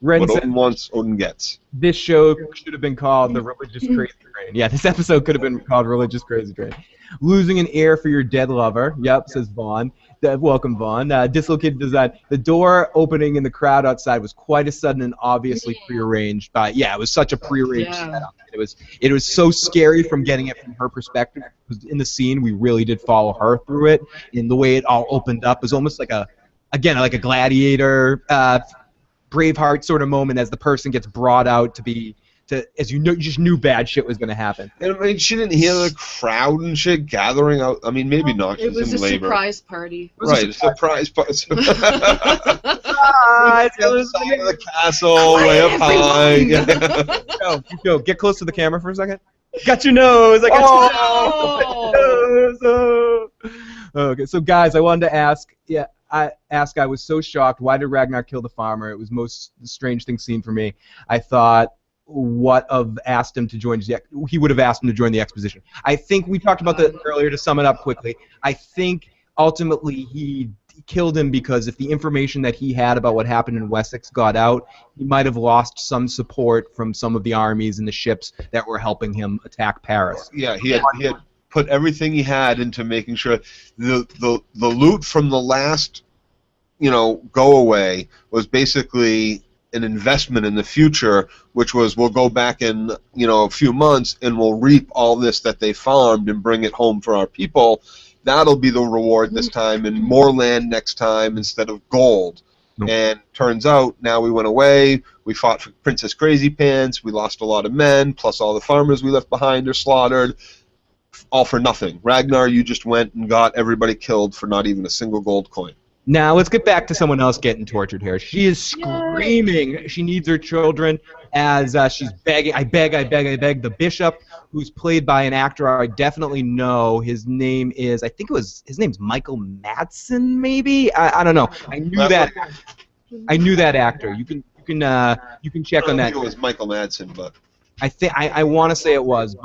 Ren
what
said,
Odin wants, Odin gets.
this show should have been called The Religious Crazy Train. Yeah, this episode could have been called Religious Crazy Train. Losing an heir for your dead lover. Yep, says Vaughn. Welcome, Vaughn. Dislocated Design. The door opening in the crowd outside was quite a sudden and obviously prearranged. But yeah, it was such a prearranged setup. It was so scary from getting it from her perspective. Because in the scene, we really did follow her through it. In the way it all opened up, it was almost like a gladiator, Braveheart sort of moment as the person gets brought out as you just knew bad shit was going to happen.
And, I mean, she didn't hear the crowd and shit gathering out. I mean, maybe not.
It was
in
a
labor.
Surprise party.
Right, a surprise party.
Surprise!
The other side of the castle, way up high.
Go, get close to the camera for a second. Got your nose. I got your nose. Okay, so guys, I wanted to ask. I was so shocked. Why did Ragnar kill the farmer? It was the strange thing seen for me. I thought, he would have asked him to join the exposition. I think we talked about that earlier. To sum it up quickly, I think ultimately he killed him because if the information that he had about what happened in Wessex got out, he might have lost some support from some of the armies and the ships that were helping him attack Paris.
Yeah, he had put everything he had into making sure the loot from the last, go away was basically an investment in the future, which was we'll go back in a few months and we'll reap all this that they farmed and bring it home for our people. That'll be the reward this time, and more land next time instead of gold. Nope. And turns out now we went away, we fought for Princess Crazy Pants, we lost a lot of men, plus all the farmers we left behind are slaughtered. All for nothing. Ragnar, you just went and got everybody killed for not even a single gold coin.
Now, let's get back to someone else getting tortured here. She is screaming. She needs her children as she's begging. I beg. The bishop, who's played by an actor I definitely know. His name is, his name's Michael Madsen, maybe? I don't know. I knew that actor. You can check on that.
I think it was Michael Madsen, but
I want to say it was,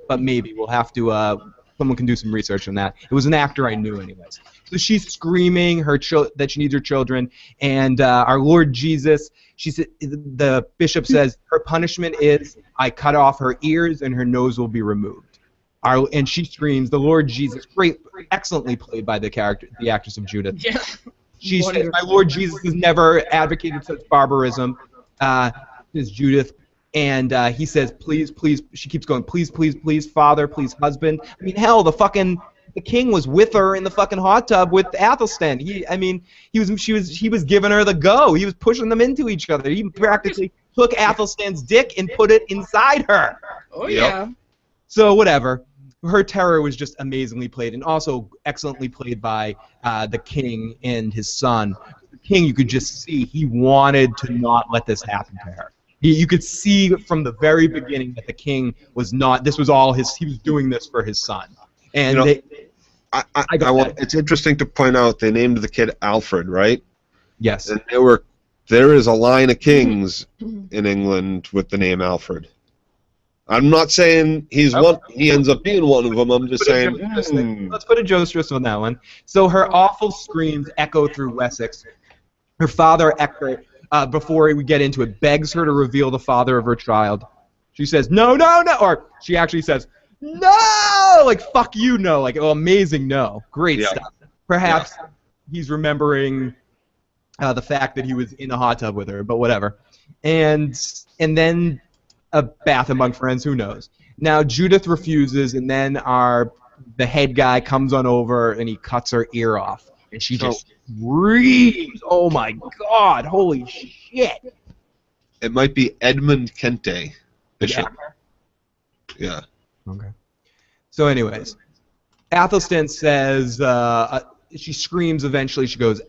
but maybe we'll have to. Someone can do some research on that. It was an actor I knew, anyways. So she's screaming that she needs her children, and our Lord Jesus. The bishop says her punishment is I cut off her ears and her nose will be removed. And she screams, the Lord Jesus, excellently played by the actress of Judith. Yeah. She says, my Lord Jesus has never advocated such barbarism. Says Judith. And he says, please, she keeps going, please, father, please, husband. I mean, hell, the king was with her in the fucking hot tub with Athelstan. He was giving her the go. He was pushing them into each other. He practically took Athelstan's dick and put it inside her.
Oh, yeah.
So, whatever. Her terror was just amazingly played, and also excellently played by the king and his son. The king, you could just see, he wanted to not let this happen to her. You could see from the very beginning that the king was not. This was all his. He was doing this for his son. And
it's interesting to point out they named the kid Alfred, right?
Yes.
And there is a line of kings in England with the name Alfred. I'm not saying he ends up being one of them. I'm just saying.
Let's put a Jostress on that one. So her awful screams echo through Wessex. Her father, Ecbert, before we get into it, begs her to reveal the father of her child. She says, no, or she actually says, no, like, fuck you, no, like, oh, amazing, no. Great stuff. Perhaps he's remembering the fact that he was in the hot tub with her, but whatever. And then a bath among friends, who knows. Now, Judith refuses, and then the head guy comes on over, and he cuts her ear off. And she just screams, oh my god, holy shit.
It might be Edmund Kente. Bishop. Yeah.
Okay. So anyways, Athelstan says, she screams eventually, she goes,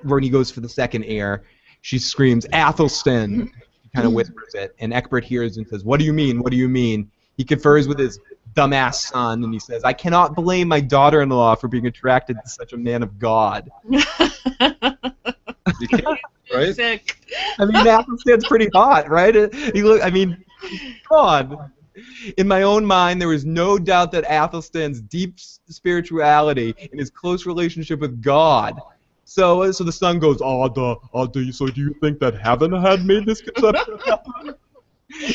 when he goes for the second ear, She screams, Athelstan. She kind of whispers it, and Ecbert hears and says, what do you mean? What do you mean? He confers with his dumbass son, and he says, I cannot blame my daughter-in-law for being attracted to such a man of God.
You can't, right?
Sick.
I mean, Athelstan's pretty hot, right? I mean, come on. In my own mind, there was no doubt that Athelstan's deep spirituality and his close relationship with God. So the son goes, so do you think that heaven had made this conception happen?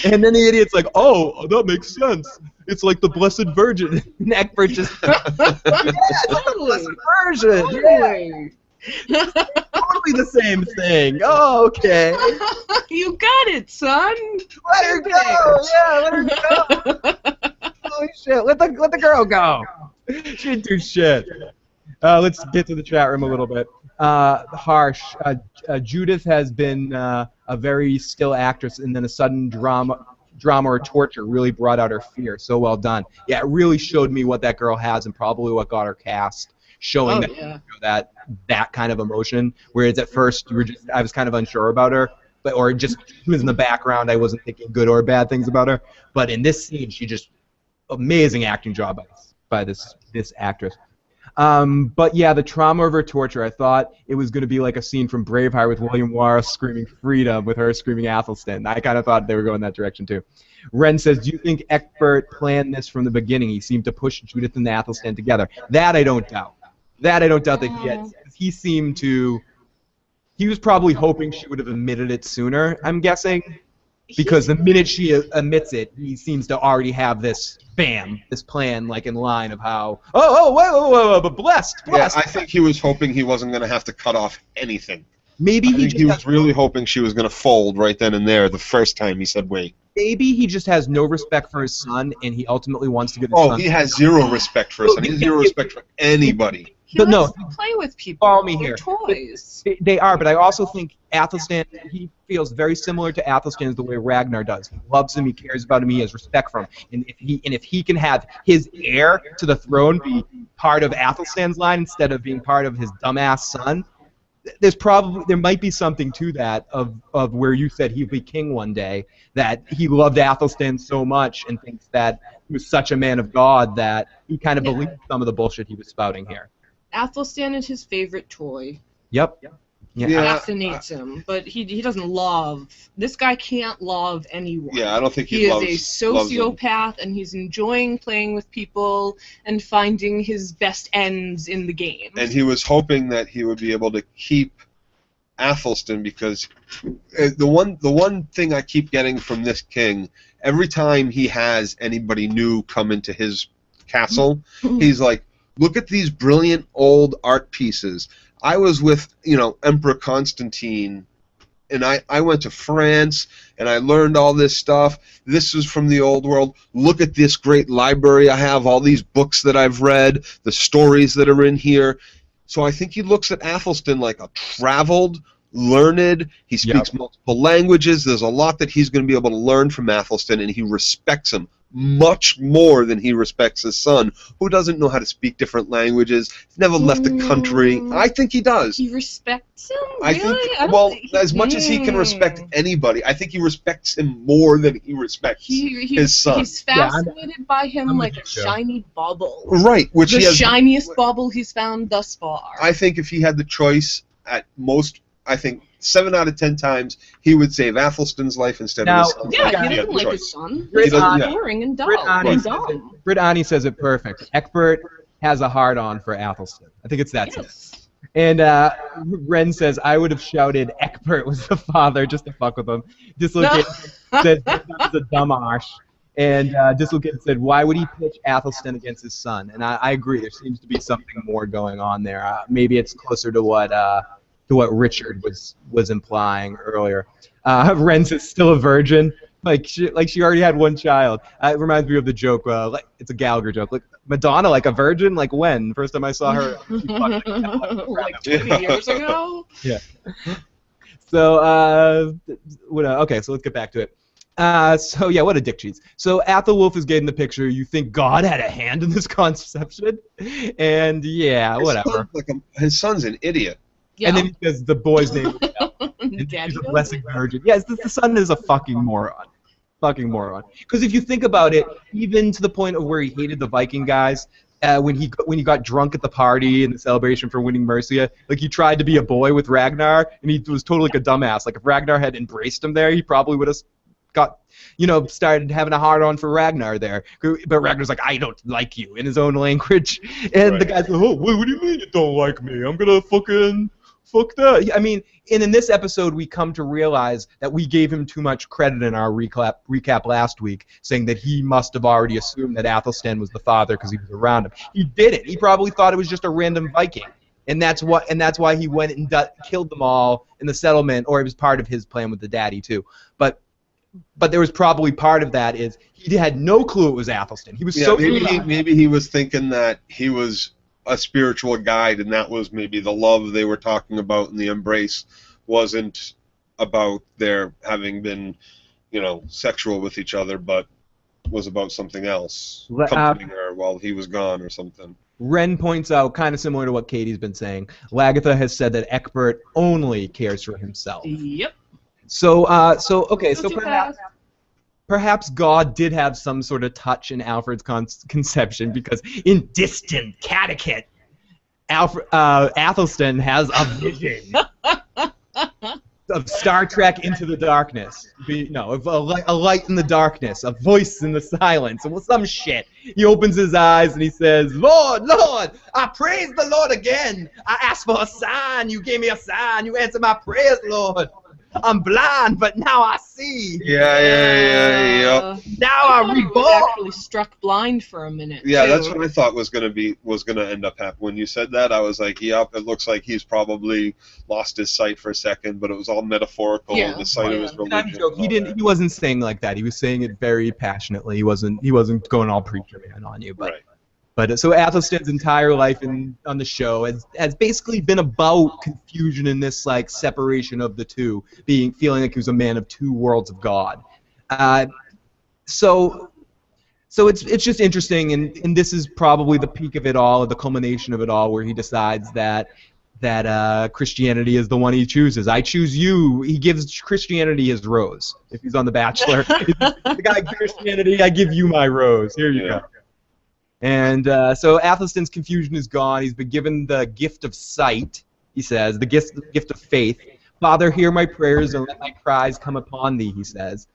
And then the idiot's like, oh, that makes sense. It's like the Blessed Virgin. And Ecbert just, yeah, it's like the Blessed Virgin.
Totally.
Totally the same thing. Oh, okay.
You got it, son.
Let her go. Yeah, let her go. Holy shit. Let the girl go. She didn't do shit. Let's get to the chat room a little bit. Harsh. Judith has been a very still actress, and then a sudden drama or torture really brought out her fear. So well done. Yeah, it really showed me what that girl has, and probably what got her cast. Showing that kind of emotion, whereas at first I was kind of unsure about her, or just she was in the background. I wasn't thinking good or bad things about her. But in this scene, she just amazing acting job by this actress. But yeah, the trauma of her torture, I thought it was going to be like a scene from Braveheart with William Wallace screaming freedom with her screaming Athelstan. I kind of thought they were going that direction too. Ren says, do you think Ecbert planned this from the beginning? He seemed to push Judith and Athelstan together. That I don't doubt. That he had. He was probably hoping she would have admitted it sooner, I'm guessing. Because the minute she admits it, he seems to already have this plan, like in line of how, whoa, but blessed.
Yeah, I think he was hoping he wasn't going to have to cut off anything.
Maybe
he was really hoping she was going to fold right then and there the first time he said wait.
Maybe he just has no respect for his son, and he ultimately wants to get his son.
Oh, he has zero respect for his son. He has zero respect for anybody.
He likes to play with people.
Follow me
They're
here.
toys.
They are, but I also think Athelstan, he feels very similar to Athelstan the way Ragnar does. He loves him, he cares about him, he has respect for him. And if he can have his heir to the throne be part of Athelstan's line instead of being part of his dumbass son, there might be something to that of where you said he'd be king one day, that he loved Athelstan so much and thinks that he was such a man of God that he kind of believed some of the bullshit he was spouting here.
Athelstan is his favorite toy.
Yep.
Fascinates him, but he doesn't love. This guy can't love anyone.
Yeah, I don't think
he is a sociopath, and he's enjoying playing with people and finding his best ends in the game.
And he was hoping that he would be able to keep Athelstan, because the one thing I keep getting from this king, every time he has anybody new come into his castle, he's like, look at these brilliant old art pieces. I was with, Emperor Constantine, and I went to France, and I learned all this stuff. This is from the old world. Look at this great library I have, all these books that I've read, the stories that are in here. So I think he looks at Athelstan like a traveled, learned, he speaks multiple languages. There's a lot that he's going to be able to learn from Athelstan, and he respects him much more than he respects his son, who doesn't know how to speak different languages, never left the country. I think he does.
He respects him?
I think, as much as he can respect anybody, I think he respects him more than he respects his son.
He's fascinated by him like a shiny bauble.
Right. Which
the shiniest bauble he's found thus far.
I think if he had the choice at most, 7 out of 10 times, he would save Athelstan's life instead of his son.
Yeah, he doesn't like his son. He's boring and dumb.
Brittany says it perfect. Ecbert has a hard-on for Athelstan. I think it's that simple. And Ren says, I would have shouted Ecbert was the father just to fuck with him. Dislocated said, that's a dumb arse. And Dislocated said, why would he pitch Athelstan against his son? And I agree. There seems to be something more going on there. Maybe it's closer to what Richard was implying earlier. Ren says still a virgin, like she already had one child. It reminds me of the joke, it's a Gallagher joke. Like Madonna, like a virgin, like when? First time I saw her, she fucked,
like 20 years ago.
Yeah. So okay, so let's get back to it. So yeah, what a dick cheese. So Athelwulf is getting the picture. You think God had a hand in this conception? And yeah, whatever.
His son's an idiot.
Yeah.
And then he says the boy's name was And
Daddy
she's a
knows
blessed
it.
virgin. Yes, the son is a fucking moron. Fucking moron. Because if you think about it, even to the point of where he hated the Viking guys, when he got drunk at the party in the celebration for winning Mercia, like he tried to be a boy with Ragnar, and he was totally like a dumbass. Like if Ragnar had embraced him there, he probably would have got, started having a hard on for Ragnar there. But Ragnar's like, I don't like you in his own language, and the guy's like, oh, what do you mean you don't like me? I'm gonna fucking fuck that. I mean, and in this episode, we come to realize that we gave him too much credit in our recap last week, saying that he must have already assumed that Athelstan was the father because he was around him. He didn't. He probably thought it was just a random Viking, and that's why he went and killed them all in the settlement, or it was part of his plan with the daddy too. But there was probably part of that is he had no clue it was Athelstan. He was
maybe he was thinking that he was a spiritual guide, and that was maybe the love they were talking about, and the embrace wasn't about their having been, sexual with each other, but was about something else, comforting her while he was gone or something.
Ren points out, kind of similar to what Katie's been saying, Lagatha has said that Ecbert only cares for himself.
Yep.
So perhaps God did have some sort of touch in Alfred's conception, because in distant Connecticut, Athelstan has a vision of Star Trek Into the Darkness. Of a light in the darkness, a voice in the silence, and some shit. He opens his eyes and he says, Lord, I praise the Lord again. I asked for a sign. You gave me a sign. You answered my prayers, Lord. I'm blind, but now I see.
Yeah.
Now I reborn.
Actually struck blind for a minute.
Yeah,
too.
that's what I thought was gonna end up happening. When you said that, I was like, yep, it looks like he's probably lost his sight for a second, but it was all metaphorical.
Yeah.
The sight of his religion.
He wasn't saying like that. He was saying it very passionately. He wasn't going all preacher man on you, but.
Right.
But so Athelstan's entire life on the show has basically been about confusion in this like separation of the two, feeling like he was a man of two worlds of God. So it's just interesting, and this is probably the peak of it all, the culmination of it all, where he decides that Christianity is the one he chooses. I choose you. He gives Christianity his rose. If he's on The Bachelor, the guy Christianity, I give you my rose. Here you go. And so Athelstan's confusion is gone. He's been given the gift of sight, he says, the gift of faith. Father, hear my prayers and let my cries come upon thee, he says.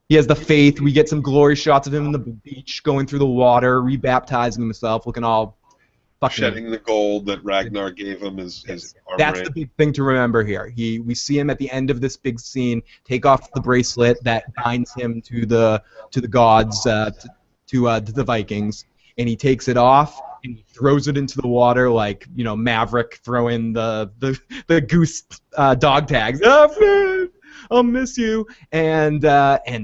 He has the faith. We get some glory shots of him on the beach, going through the water, rebaptizing himself, looking all fucking...
Shedding the gold that Ragnar gave him his armor.
That's the big thing to remember here. We see him at the end of this big scene take off the bracelet that binds him to the gods, to the Vikings. And he takes it off and he throws it into the water like, Maverick throwing the goose dog tags. Oh, I'll miss you. And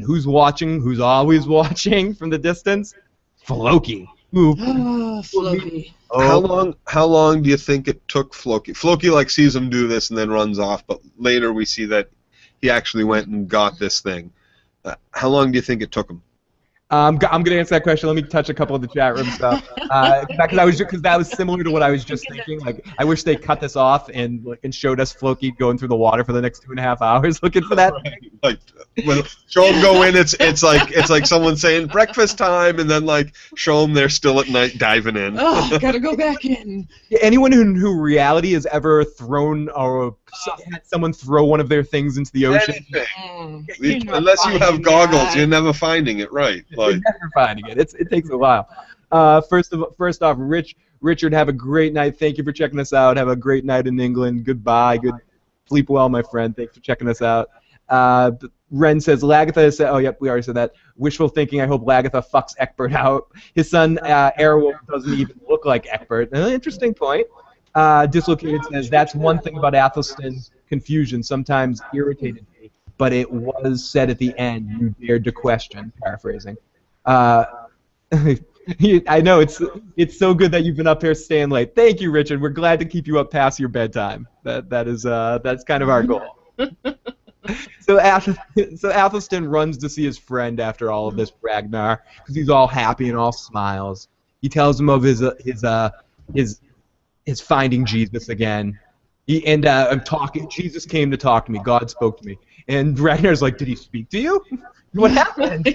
who's watching? Who's always watching from the distance? Floki.
Floki.
How long do you think it took Floki? Floki sees him do this and then runs off, but later we see that he actually went and got this thing. How long do you think it took him?
I'm going to answer that question. Let me touch a couple of the chat room stuff. Because that was similar to what I was just thinking. Like, I wish they cut this off and showed us Floki going through the water for the next 2.5 hours looking for that.
Like when show him go in, it's like someone saying breakfast time, and then show them they're still at night diving in.
Oh, gotta go back in.
Anyone who reality has ever thrown or had someone throw one of their things into the ocean.
Unless you have goggles, you're never finding it, right?
You're never finding it. It takes a while. First off, Richard, have a great night. Thank you for checking us out. Have a great night in England. Goodbye. Sleep well, my friend. Thanks for checking us out. Ren says, Lagatha said, oh, yep, we already said that. Wishful thinking, I hope Lagatha fucks Ecbert out. His son, Airwolf, doesn't even look like Ecbert. Interesting point. Dislocated says, that's one thing about Athelstan's confusion. Sometimes irritated me, but it was said at the end, you dared to question, paraphrasing. I know, it's so good that you've been up here staying late. Thank you, Richard. We're glad to keep you up past your bedtime. That's kind of our goal. So Athelstan runs to see his friend after all of this, Ragnar, because he's all happy and all smiles. He tells him of his finding Jesus again. I'm talking. Jesus came to talk to me. God spoke to me. And Ragnar's like, did he speak to you? What happened?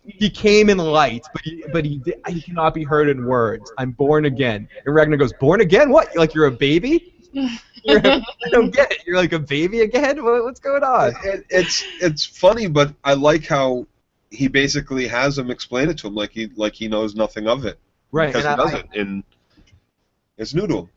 He came in light, but he cannot be heard in words. I'm born again. And Ragnar goes, born again? What? Like you're a baby? I don't get it. You're like a baby again? What's going on?
It's funny, but I like how he basically has him explain it to him like he knows nothing of it.
Right.
Because he doesn't, and it's new to him.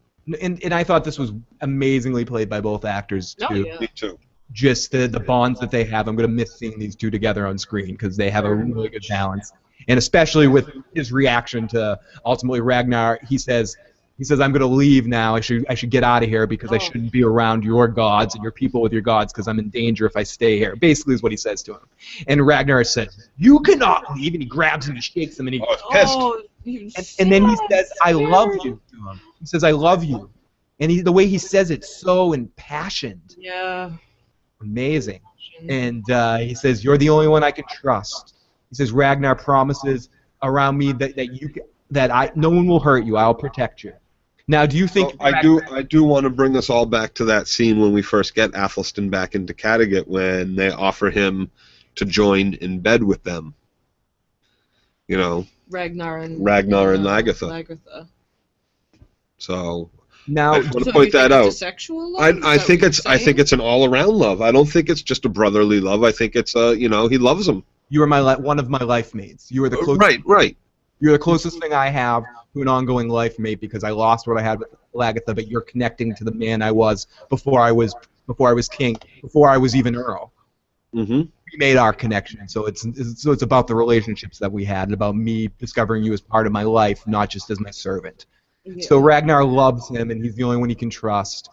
And I thought this was amazingly played by both actors too.
Oh, yeah.
Me too.
Just the bonds that they have. I'm going to miss seeing these two together on screen because they have a really good balance. And especially with his reaction to ultimately Ragnar, he says I'm going to leave now. I should get out of here because I shouldn't be around your gods and your people with your gods because I'm in danger if I stay here. Basically is what he says to him. And Ragnar says, you cannot leave. And he grabs him and shakes him and
he's pissed.
And then he says, I love you to him. He says, I love you. And the way he says it's so impassioned.
Yeah.
Amazing. And he says, you're the only one I can trust. He says, Ragnar promises around me that no one will hurt you. I'll protect you. Now, do you think...
Well, I do want to bring us all back to that scene when we first get Athelstan back into Kattegat when they offer him to join in bed with them. You know,
Ragnar and
Lagertha. So...
Now,
I just want to point that out.
Sexual love?
I think it's an all-around love. I don't think it's just a brotherly love. I think it's he loves him.
You are one of my life mates. You are the closest.
Right.
You're the closest thing I have to an ongoing life mate because I lost what I had with Lagertha, but you're connecting to the man I was before I was king, before I was even earl.
Mm-hmm.
We made our connection, so it's about the relationships that we had, and about me discovering you as part of my life, not just as my servant. Yeah. So Ragnar loves him, and he's the only one he can trust.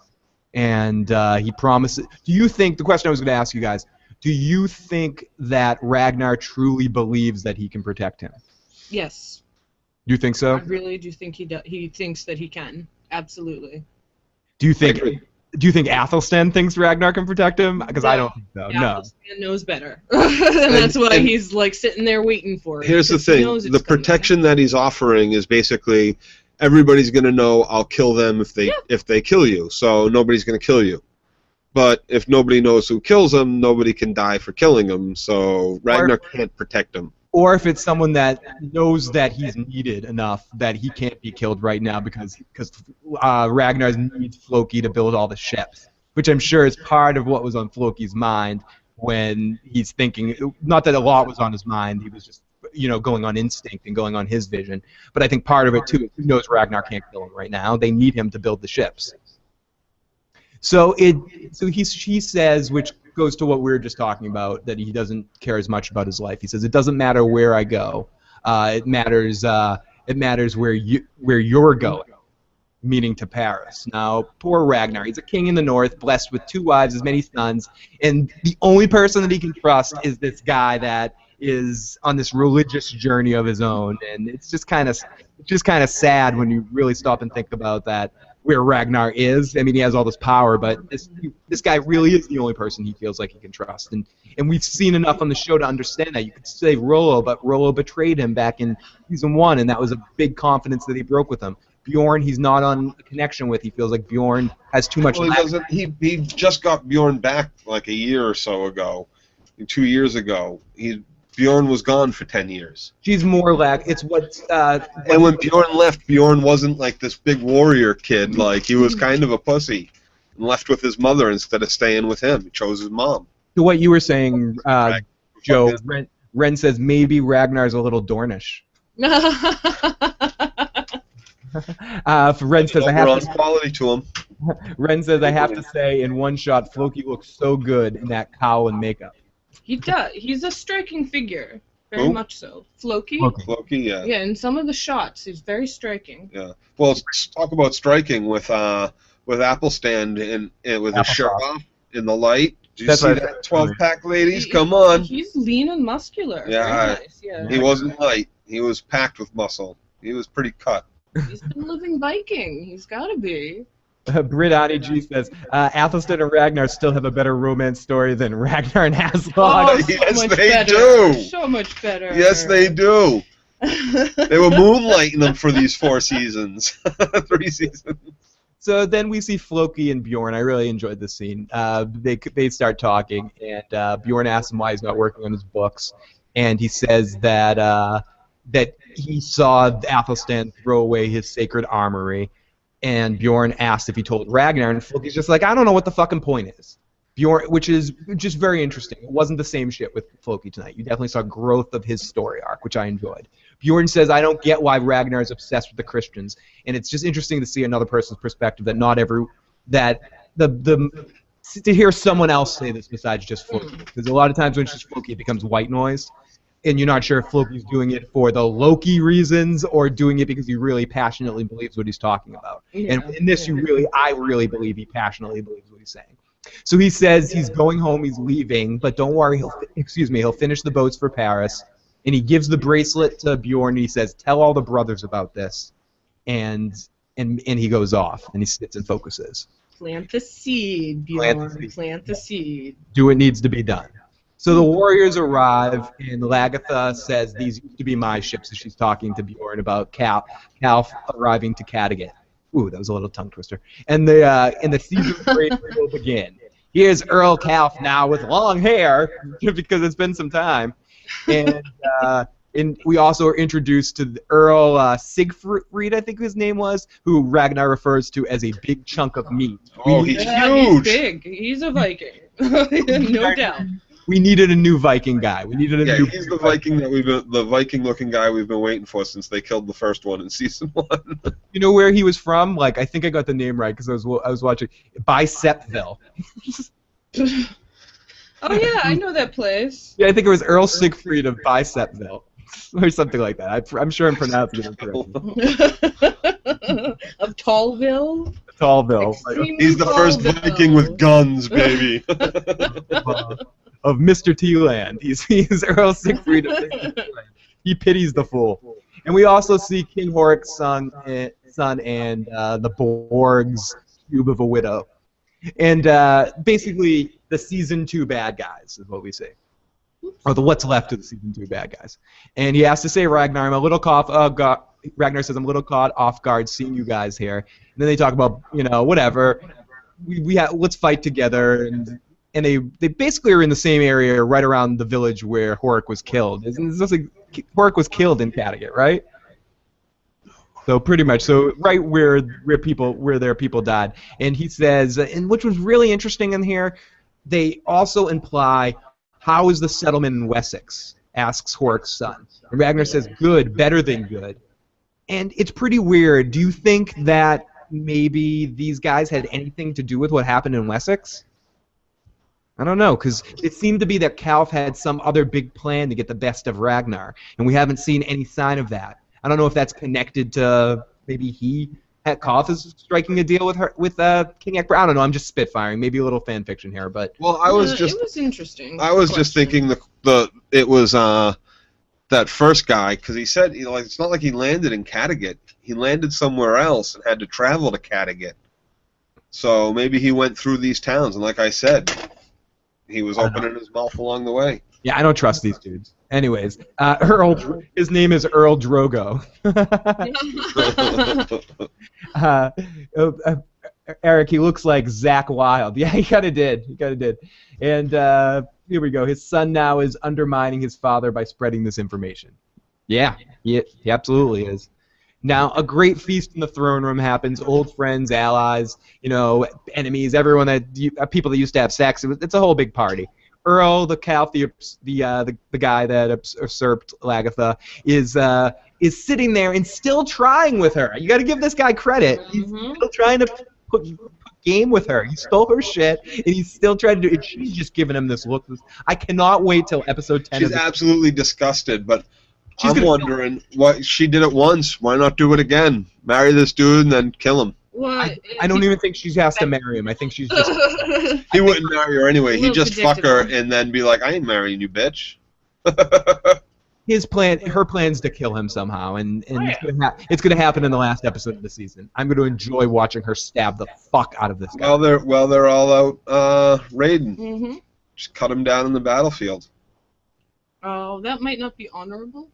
And he promises... Do you think... The question I was going to ask you guys, do you think that Ragnar truly believes that he can protect him?
Yes.
Do you think so?
I really do think he thinks that he can. Absolutely.
Do you think Athelstan thinks Ragnar can protect him? Because I don't think so. No.
Athelstan knows better. And that's why he's like sitting there waiting for it.
Here's the thing. The protection that he's offering is basically... Everybody's going to know I'll kill them if they kill you, so nobody's going to kill you. But if nobody knows who kills him, nobody can die for killing him, so Ragnar can't protect him.
Or if it's someone that knows that he's needed enough that he can't be killed right now because Ragnar needs Floki to build all the ships, which I'm sure is part of what was on Floki's mind when he's thinking, not that a lot was on his mind, he was just going on instinct and going on his vision. But I think part of it, too, is he knows Ragnar can't kill him right now. They need him to build the ships. So he says, which goes to what we were just talking about, that he doesn't care as much about his life. He says, it doesn't matter where I go. It matters where you're going, meaning to Paris. Now, poor Ragnar. He's a king in the north, blessed with 2 wives, as many sons, and the only person that he can trust is this guy that is on this religious journey of his own, and it's just kind of sad when you really stop and think about that, where Ragnar is. I mean, he has all this power, but this guy really is the only person he feels like he can trust, and we've seen enough on the show to understand that. You could say Rollo, but Rollo betrayed him back in season 1, and that was a big confidence that he broke with him. Bjorn, he's not on a connection with. He feels like Bjorn has too much.
Well, he just got Bjorn back like a year or so ago, 2 years ago. Bjorn was gone for 10 years.
She's more it's what...
and when Bjorn left, Bjorn wasn't like this big warrior kid. Like, he was kind of a pussy and left with his mother instead of staying with him. He chose his mom.
To what you were saying, Joe, Ren says maybe Ragnar's a little Dornish. Ren says I have
quality to him.
Ren says I have to say, in one shot, Floki looks so good in that cowl and makeup.
He does. He's a striking figure, very much so. Floki.
Floki, yeah.
Yeah, in some of the shots, he's very striking.
Yeah. Well, let's talk about striking with Athelstan and with his shirt off in the light. Did you see that 12-pack, ladies? Come on.
He's lean and muscular.
Yeah.
Very nice. Yeah.
He wasn't light. He was packed with muscle. He was pretty cut.
He's been living Viking. He's got to be.
Brittany G says, Athelstan and Ragnar still have a better romance story than Ragnar and Aslaug.
Oh,
yes, they do.
So much better.
Yes, they do. They were moonlighting them for these 4 seasons. 3 seasons.
So then we see Floki and Bjorn. I really enjoyed this scene. They start talking, and Bjorn asks him why he's not working on his books, and he says that he saw Athelstan throw away his sacred armory, and Bjorn asked if he told Ragnar, and Floki's just like, I don't know what the fucking point is. Bjorn, which is just very interesting. It wasn't the same shit with Floki tonight. You definitely saw growth of his story arc, which I enjoyed. Bjorn says, I don't get why Ragnar is obsessed with the Christians, and it's just interesting to see another person's perspective to hear someone else say this besides just Floki. Because a lot of times when it's just Floki, it becomes white noise, and you're not sure if Floki's doing it for the Loki reasons or doing it because he really passionately believes what he's talking about. Yeah, and in this, I really believe he passionately believes what he's saying. So he says he's going home, he's leaving, but don't worry, he'll finish the boats for Paris. And he gives the bracelet to Bjorn, and he says, tell all the brothers about this. And he goes off, and he sits and focuses.
Plant the seed, Bjorn. Plant the seed.
Do what needs to be done. So the warriors arrive, and Lagertha says, these used to be my ships, as she's talking to Bjorn about Calf arriving to Kattegat. Ooh, that was a little tongue twister. And the season break will begin. Here's Earl Calf now with long hair, because it's been some time. And we also are introduced to Earl Siegfried, I think his name was, who Ragnar refers to as a big chunk of meat.
Oh, he's huge!
He's big. He's a Viking. No doubt.
We needed a new Viking guy. We needed a new.
He's the Viking the Viking-looking guy we've been waiting for since they killed the first one in season 1.
You know where he was from? Like, I think I got the name right because I was watching Bicepville.
Oh yeah, I know that place.
Yeah, I think it was Earl Siegfried of Bicepville, or something like that. I'm sure I'm pronouncing it correctly.
Of Tallville.
Tallville.
He's the first Viking with guns, baby.
Of Mr. T-Land. He's Earl Siegfried of Mr. T-Land. He pities the fool. And we also see King Horik's son and the Borg's cube of a widow. And basically, the Season 2 bad guys is what we see. Or what's left of the Season 2 bad guys. And he has to say, Ragnar, Ragnar says, I'm a little caught off guard seeing you guys here. And then they talk about, whatever. Let's fight together. And they basically are in the same area right around the village where Horik was killed. Horik was killed in Kattegat, right? So pretty much, right where their people died. And he says, and which was really interesting in here, they also imply, how is the settlement in Wessex? Asks Horik's son. And Ragnar says, good, better than good. And it's pretty weird. Do you think that maybe these guys had anything to do with what happened in Wessex? I don't know, because it seemed to be that Calf had some other big plan to get the best of Ragnar, and we haven't seen any sign of that. I don't know if that's connected to maybe Calf is striking a deal with King Ecbert. I don't know. I'm just spitfiring. Maybe a little fan fiction here, but
it was interesting.
I was just thinking it was that first guy, because he said it's not like he landed in Kattegat. He landed somewhere else and had to travel to Kattegat. So maybe he went through these towns, and like I said, he was opening his mouth along the way.
Yeah, I don't trust these dudes. Anyways, his name is Earl Drogo. Eric, he looks like Zach Wilde. Yeah, he kind of did. And here we go. His son now is undermining his father by spreading this information. Yeah, he absolutely is. Now, a great feast in the throne room happens. Old friends, allies, enemies, everyone people that used to have sex. It's a whole big party. Earl, the Calf, the guy that usurped Lagertha, is sitting there and still trying with her. You got to give this guy credit. He's still trying to put game with her. He stole her shit, and he's still trying to do it. She's just giving him this look. I cannot wait till episode 10.
She's absolutely disgusted, but I'm wondering why she did it once. Why not do it again? Marry this dude and then kill him.
Well,
I don't even think she has to marry him. I think she's just...
He wouldn't marry her anyway. He'd just fuck her and then be like, I ain't marrying you, bitch.
Her plan's to kill him somehow, and it's gonna happen in the last episode of the season. I'm gonna enjoy watching her stab the fuck out of this guy.
Well, they're all out raiding. Just cut him down in the battlefield.
Oh, that might not be honorable.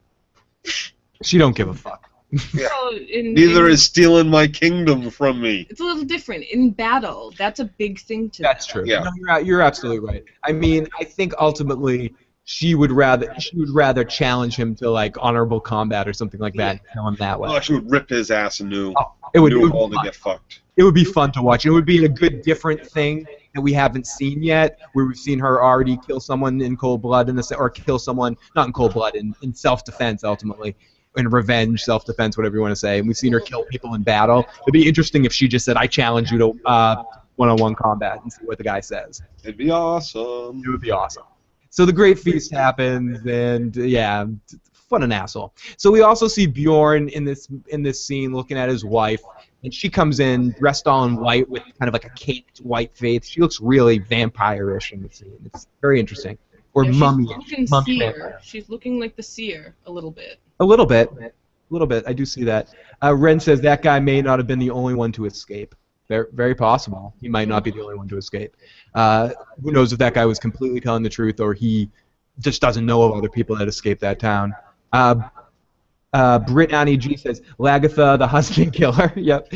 She don't give a fuck.
Yeah.
Well,
Neither is stealing my kingdom from me.
It's a little different. In battle, that's a big thing to
That's
them.
true.
Yeah.
No, you're absolutely right. I mean, I think ultimately she would rather challenge him to like honorable combat or something like that and kill him that way.
Oh, she would rip his ass a new
It would
hole
be
to get fucked.
It would be fun to watch. It would be a good, different thing that we haven't seen yet, where we've seen her already kill someone in cold blood, or kill someone, not in cold blood, in self-defense, ultimately. In revenge, self-defense, whatever you want to say. And we've seen her kill people in battle. It'd be interesting if she just said, I challenge you to one-on-one combat, and see what the guy says.
It'd be awesome.
It would be awesome. So the great feast happens, and yeah, what an asshole. So we also see Bjorn in this scene looking at his wife, and she comes in dressed all in white with kind of like a caked white face. She looks really vampire-ish in the scene. It's very interesting. Or mummy-ish. Mummy vampire.
She's looking like the seer a little bit.
A little bit. I do see that. Ren says that guy may not have been the only one to escape. Very, very possible. He might not be the only one to escape. Who knows if that guy was completely telling the truth or he just doesn't know of other people that escaped that town. Brittany G says, Lagatha, the husband killer. Yep.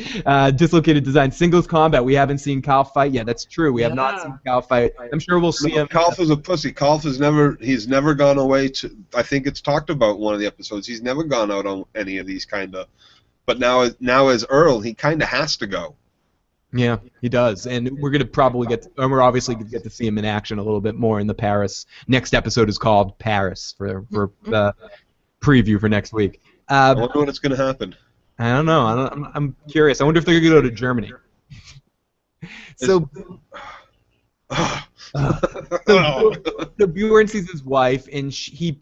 Dislocated design. Singles combat. We haven't seen Kalf fight. Yeah, that's true. We have not seen Kalf fight. I'm sure we'll see him.
Kalf is a pussy. Kalf he's never gone away to, I think it's talked about in one of the episodes, he's never gone out on any of these kind of, but now as Earl, he kind of has to go.
Yeah, he does, and we're gonna probably we're obviously gonna get to see him in action a little bit more in the Paris. Next episode is called Paris for the preview for next week.
I wonder when it's gonna happen.
I don't know. I'm curious. I wonder if they're gonna go to Germany. So Bjorn sees his wife, and he's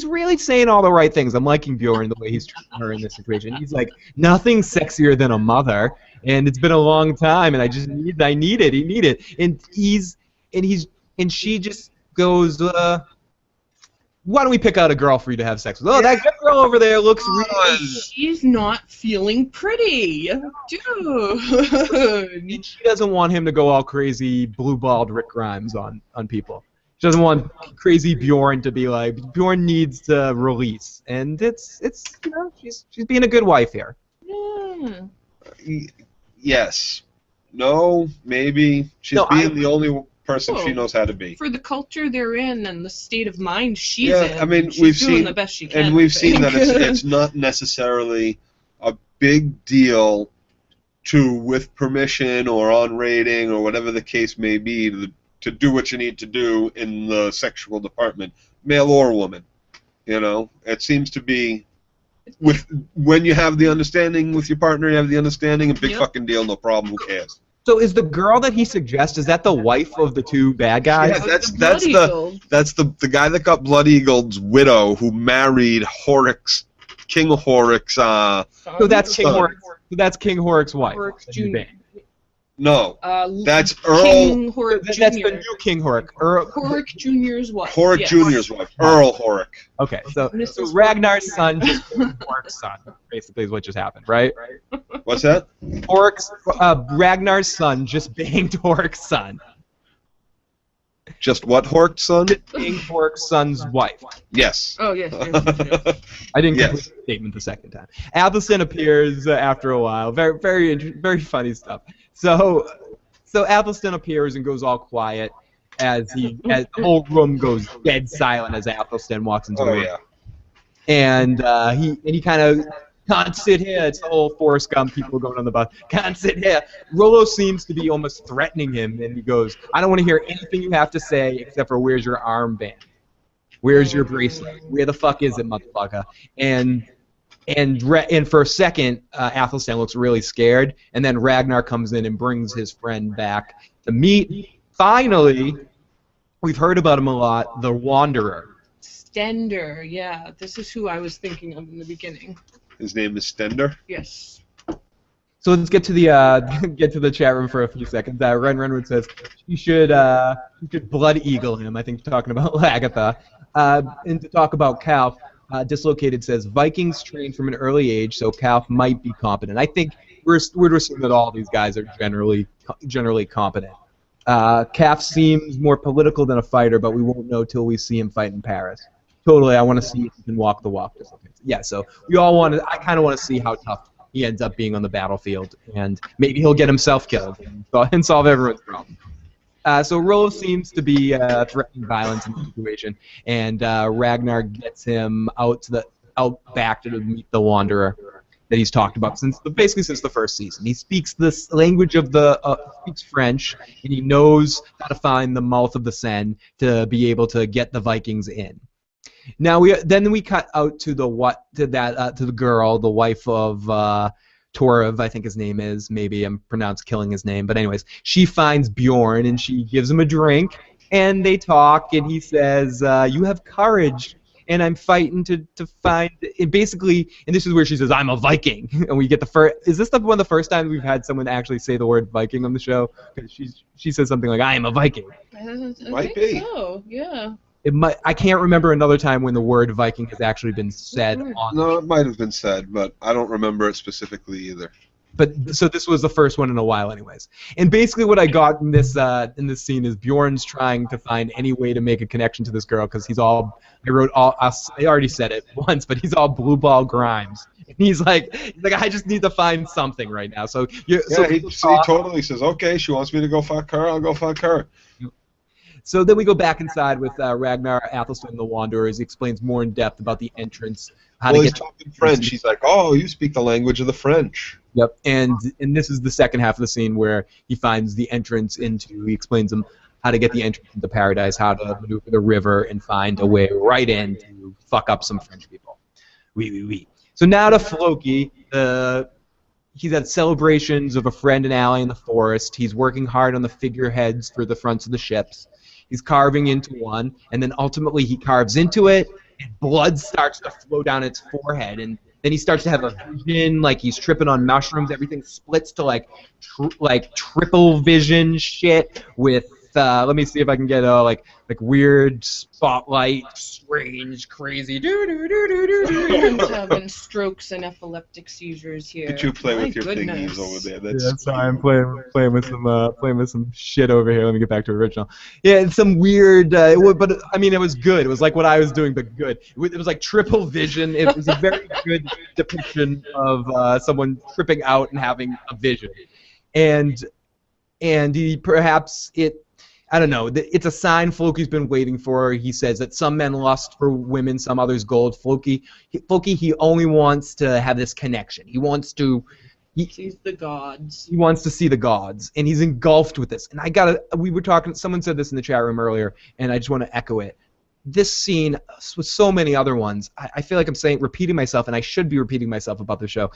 really saying all the right things. I'm liking Bjorn the way he's treating her in this situation. He's like, nothing's sexier than a mother, and it's been a long time, and I need it, and she just goes, why don't we pick out a girl for you to have sex with? Oh, that girl over there looks really...
She's not feeling pretty. Dude.
She doesn't want him to go all crazy blue-balled Rick Grimes on people. She doesn't want crazy Bjorn to be like, Bjorn needs to release. And it's she's being a good wife here.
Yeah.
Yes. No, maybe. She's being the only person she knows how to be.
For the culture they're in and the state of mind she's in,
I mean,
she's doing the best she can.
And we've seen that it's not necessarily a big deal to, with permission or on rating or whatever the case may be, to do what you need to do in the sexual department, male or woman. You know, it seems to be when you have the understanding with your partner, you have the understanding, a big fucking deal, no problem, who cares?
So is the girl that he suggests, is that the wife of the two bad guys?
Yeah, that's the guy that got Blood Eagled's widow who married King Horrick's
So that's King Horrick. So that's King Horrick's wife.
Horrick Jr.
No, that's Earl.
King Horrick Jr.
That's the new King Horrick.
Horrick Jr.'s wife.
Horrick Jr.'s wife. Earl Horrick.
Okay, so Ragnar's son just banged Horrick's son, basically is what just happened, right?
What's that?
Ragnar's son just banged Horrick's son.
Just what Horrick's son?
King Horrick's son's wife.
Yes.
Oh, yes.
I didn't complete the statement the second time. Athelstan appears after a while. Very, very, very funny stuff. So Athelstan appears and goes all quiet as the whole room goes dead silent as Athelstan walks into the room.
Yeah.
And he kind of can't sit here. It's the whole Forrest Gump people going on the bus. Can't sit here. Rollo seems to be almost threatening him, and he goes, I don't want to hear anything you have to say except for where's your armband? Where's your bracelet? Where the fuck is it, motherfucker? And for a second, Athelstan looks really scared, and then Ragnar comes in and brings his friend back to meet. Finally, we've heard about him a lot, the Wanderer.
Stender, yeah. This is who I was thinking of in the beginning.
His name is Stender?
Yes.
So let's get to the chat room for a few seconds. Renwood says you should Blood Eagle him. I think talking about Lagatha. And to talk about Kalf, Dislocated says Vikings trained from an early age, so Kalf might be competent. I think we're to assume that all these guys are generally competent. Kalf seems more political than a fighter, but we won't know till we see him fight in Paris. totally, I want to see if he can walk the walk. Or something. Yeah, so we all want to. I kind of want to see how tough he ends up being on the battlefield, and maybe he'll get himself killed and solve everyone's problem. So Rollo seems to be threatening violence in the situation, and Ragnar gets him out back to meet the Wanderer that he's talked about since the first season. He speaks this language of speaks French, and he knows how to find the mouth of the Seine to be able to get the Vikings in. Now we cut out to the girl, the wife of Torv, I think his name is. Maybe I'm killing his name, but anyways, she finds Bjorn and she gives him a drink, and they talk, and he says, "You have courage." And I'm fighting to find it basically, and this is where she says, "I'm a Viking," and we get the first. Is this one of the first times we've had someone actually say the word Viking on the show? Because she says something like, "I am a Viking."
I think so, yeah.
I can't remember another time when the word Viking has actually been said on.
No, it might have been said, but I don't remember it specifically either.
But so this was the first one in a while, anyways. And basically, what I got in this scene is Bjorn's trying to find any way to make a connection to this girl because he's all. I already said it once, but he's all blue ball Grimes. And he's like, I just need to find something right now. So he
totally says, okay, she wants me to go fuck her, I'll go fuck her.
So then we go back inside with Ragnar, Athelstan, the Wanderers. He explains more in depth about the entrance.
He's talking French. He's like, oh, you speak the language of the French.
Yep, and this is the second half of the scene where he finds the entrance into. He explains them how to get the entrance into paradise, how to maneuver the river, and find a way right in to fuck up some French people. Oui. So now to Floki. He's at celebrations of a friend and ally in the forest. He's working hard on the figureheads for the fronts of the ships. He's carving into one, and then ultimately he carves into it, and blood starts to flow down its forehead, and then he starts to have a vision, like he's tripping on mushrooms. Everything splits to like triple vision shit with. Let me see if I can get like weird spotlight, strange, crazy.
Everyone's having strokes and epileptic seizures here.
Could you play with your thingies over there?
I'm sorry, I'm playing with some shit over here. Let me get back to original. Yeah, it's some weird. But I mean, it was good. It was like what I was doing, but good. It was like triple vision. It was a very good depiction of someone tripping out and having a vision, and he perhaps it. I don't know. It's a sign Floki's been waiting for. He says that some men lust for women, some others gold. Floki, he only wants to have this connection. He wants to. He
sees the gods.
He wants to see the gods, and he's engulfed with this. And we were talking. Someone said this in the chat room earlier, and I just want to echo it. This scene, with so many other ones, I feel like I'm repeating myself, and I should be repeating myself about the show.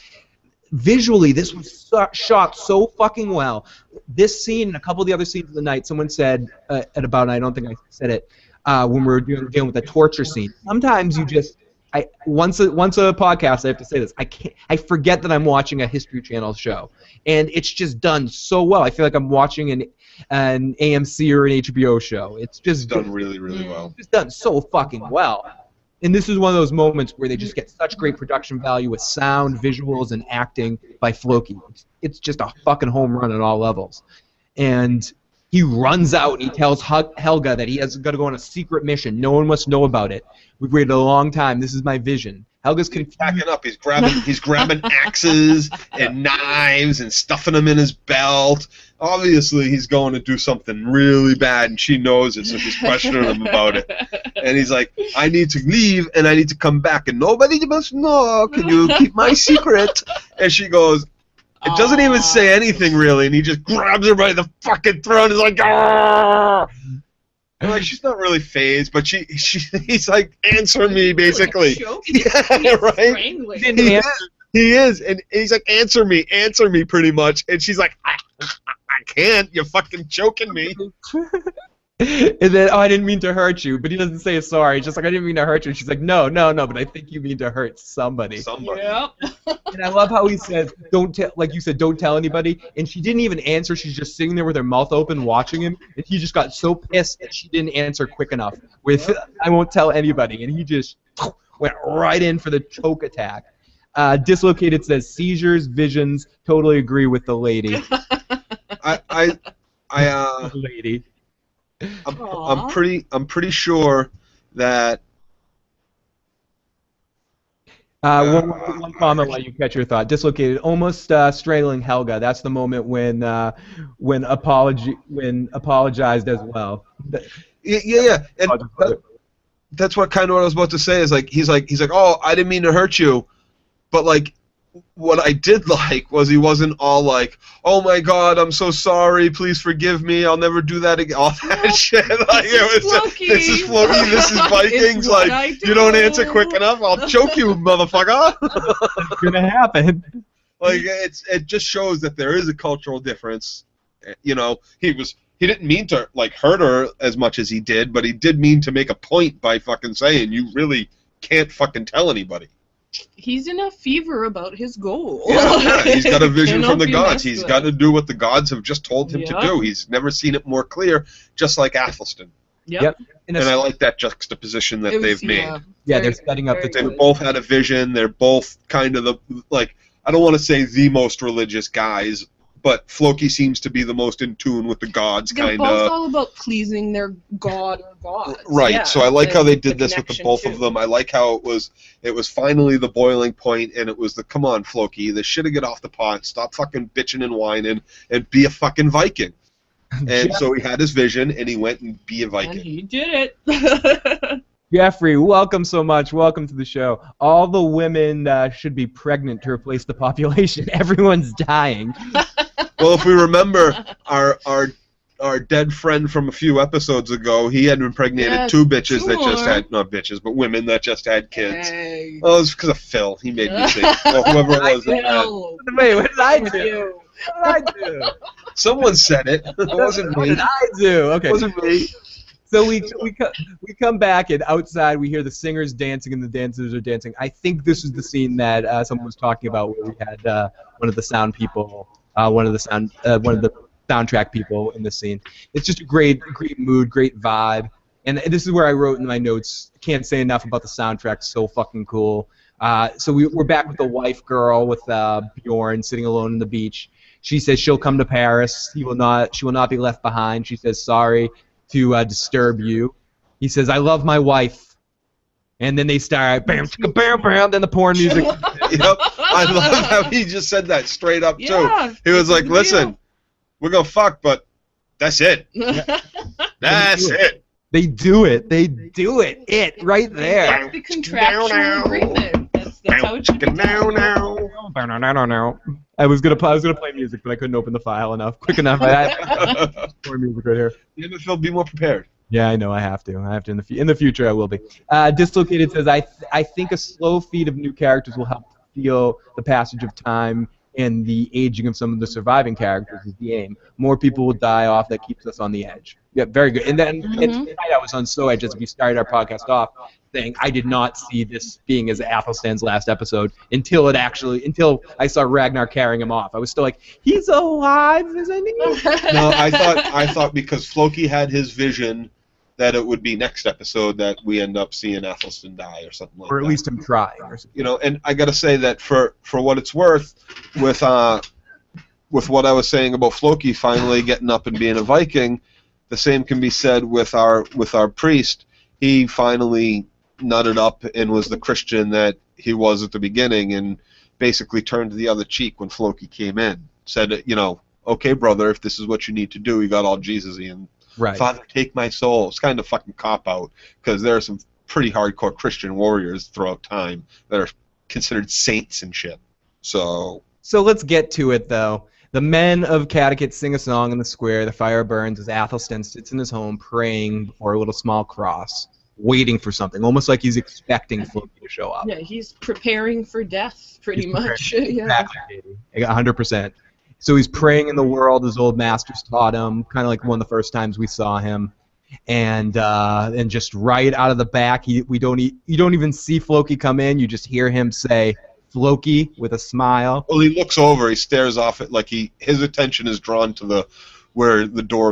Visually, this was shot so fucking well. This scene and a couple of the other scenes of the night, someone said at about, and I don't think I said it, when we were dealing with the torture scene. Sometimes you just, once a podcast, I have to say this. I forget that I'm watching a History Channel show, and it's just done so well. I feel like I'm watching an AMC or an HBO show. It's just
done really, really well.
It's done so fucking well. And this is one of those moments where they just get such great production value with sound, visuals, and acting by Floki. It's just a fucking home run at all levels. And he runs out and he tells Helga that he has got to go on a secret mission. No one must know about it. We've waited a long time. This is my vision. Helga's
packing up. He's grabbing axes and knives and stuffing them in his belt. Obviously, he's going to do something really bad, and she knows it, so she's questioning him about it. And he's like, I need to leave, and I need to come back, and nobody must know. Can you keep my secret? And she goes, it doesn't even say anything, really, and he just grabs her by the fucking throat and is like, Argh! And like, she's not really phased, but he's like, answer me, basically. Yeah, right? He is, and he's like, answer me, pretty much. And she's like, I can't, you're fucking choking me.
And then, I didn't mean to hurt you, but he doesn't say sorry. He's just like, I didn't mean to hurt you. She's like, no, but I think you mean to hurt somebody.
Yep.
And I love how he says, like you said, don't tell anybody. And she didn't even answer. She's just sitting there with her mouth open watching him. And he just got so pissed that she didn't answer quick enough with, I won't tell anybody. And he just went right in for the choke attack. Dislocated says, seizures, visions, totally agree with the lady.
Lady. I'm pretty sure that
One comment while you catch your thought. Dislocated, almost strangling Helga. That's the moment when apologized as well.
Yeah. And that's what I was about to say. Is like he's like, oh, I didn't mean to hurt you, but like. What I did like was he wasn't all like, "Oh my God, I'm so sorry. Please forgive me. I'll never do that again." All that shit. Like it was
Floki.
this is Floki. This is Vikings. Like you don't answer quick enough, I'll choke you, motherfucker.
It's gonna happen.
Like it just shows that there is a cultural difference. You know, he didn't mean to like hurt her as much as he did, but he did mean to make a point by fucking saying you really can't fucking tell anybody.
He's in a fever about his goal.
Yeah, he's got a vision from the
be
gods.
messed
He's
with.
got to do what the gods have just told him to
Yeah.
do. He's never seen it more clear, just like Athelstan.
Yep.
And I like that juxtaposition that
It was-
they've made.
Yeah,
very-
they're setting up the
very
They
good.
both had a vision. They're both kind of the, like, I don't want to say the most religious guys, but Floki seems to be the most in tune with the gods,
They're
kind
both
of.
all about pleasing their god or gods.
Right,
Yeah,
so I like how they did
the
this with the
connection,
both
too.
of them. I like how it was finally the boiling point, and it was the, come on, Floki, this should have get off the pot, stop fucking bitching and whining, and be a fucking Viking. And so he had his vision, and he went and be a
And
Viking.
he did it.
Jeffrey, welcome so much. Welcome to the show. All the women should be pregnant to replace the population. Everyone's dying.
Well, if we remember our dead friend from a few episodes ago, he had impregnated
Yeah,
two bitches
two
that just
more.
had, not bitches, but women that just had kids.
Hey.
Oh, it was because of Phil. He made me think. Or whoever it was. that had-
Phil.
Wait, what did I
Fuck
do?
you.
What did I do?
Someone said it. It wasn't
What
me.
did I do? Okay.
It wasn't me.
So we come back, and outside we hear the singers dancing and the dancers are dancing. I think this is the scene that someone was talking about, where we had one of the sound people, one of the soundtrack people in the scene. It's just a great mood, great vibe, and this is where I wrote in my notes. Can't say enough about the soundtrack. So fucking cool. So we're back with the wife girl with Bjorn sitting alone on the beach. She says she'll come to Paris. She will not be left behind. She says sorry to disturb you. He says, I love my wife. And then they start, bam, chicka, bam, bam, then the porn music.
Yep. I love how he just said that straight up,
Yeah,
too. He was like,
it's
listen, we're going to fuck, but that's it. That's it.
They do it. They do it. It right there.
That's the contractual agreement. That's how it should be done.
I was gonna play music, but I couldn't open the file quick enough. I have porn music right here.
Yeah, but Phil, be more prepared.
Yeah, I know. I have to in the future. I will be. Dislocated says, I think a slow feed of new characters will help feel the passage of time and the aging of some of the surviving characters is the aim. More people will die off. That keeps us on the edge. Yeah, very good. And then tonight I was on so edge as we started our podcast off, saying I did not see this being as Athelstan's last episode until I saw Ragnar carrying him off. I was still like, he's alive, isn't he?
No, I thought because Floki had his vision that it would be next episode that we end up seeing Athelstan die or something like that.
Or at least him trying. Or something.
You know, and I got to say that for what it's worth, with what I was saying about Floki finally getting up and being a Viking, the same can be said with our priest. He finally nutted up and was the Christian that he was at the beginning, and basically turned the other cheek when Floki came in. Said, you know, okay, brother, if this is what you need to do, he got all Jesus-y and
Right.
Father, take my soul. It's kind of fucking cop-out, because there are some pretty hardcore Christian warriors throughout time that are considered saints and shit. So
let's get to it, though. The men of Catechit sing a song in the square. The fire burns as Athelstan sits in his home praying before a little small cross, waiting for something, almost like he's expecting Floki to show up.
Yeah, he's preparing for death, pretty
He's
much.
preparing.
Yeah.
Exactly, Katie. 100%. So he's praying in the world his old masters taught him, kind of like one of the first times we saw him. And just right out of the back, you don't even see Floki come in. You just hear him say, Floki, with a smile.
well, he looks over, he stares off it like his attention is drawn to where the door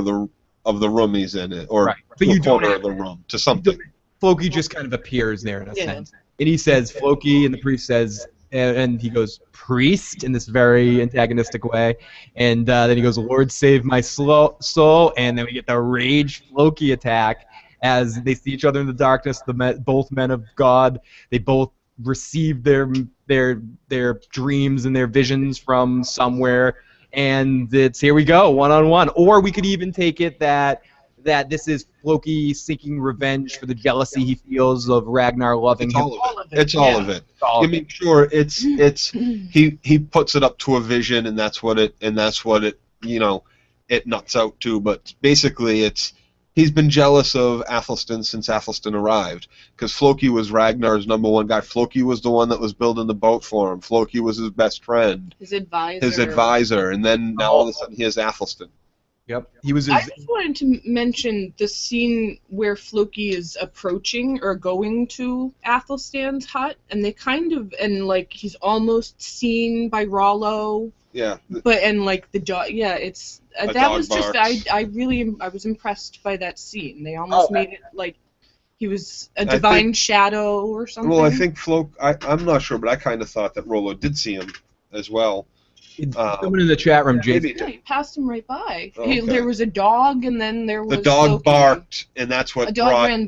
of the room he's in, or
Right. But
the
you don't
corner of the room, to something.
Floki just kind of appears there in a
Yeah.
sense. And he says, Floki, and the priest says, and he goes, priest, in this very antagonistic way. And then he goes, Lord, save my soul. And then we get the rage Floki attack as they see each other in the darkness, both men of God. They both received their dreams and their visions from somewhere, and it's here we go, one-on-one. Or we could even take it that this is Floki seeking revenge for the jealousy he feels of Ragnar loving him.
It's all of it. I mean, sure, it's he puts it up to a vision, and that's what it it nuts out to. But basically, he's been jealous of Athelstan since Athelstan arrived, because Floki was Ragnar's #1 guy. Floki was the one that was building the boat for him. Floki was his best friend,
his advisor,
and then now all of a sudden he has Athelstan.
Yep, he was.
I just wanted to mention the scene where Floki is approaching or going to Athelstan's hut, and they he's almost seen by Rollo.
Yeah.
But the dog, it's that was just barks. I was impressed by that scene. They almost made it like he was a divine shadow or something.
Well, I think I'm not sure, but I kind of thought that Rollo did see him as well.
Someone in the chat room, Jason.
Yeah, he passed him right by.
Okay.
There was a dog, and then there was
the dog
Floki.
barked, and that's what
a dog ran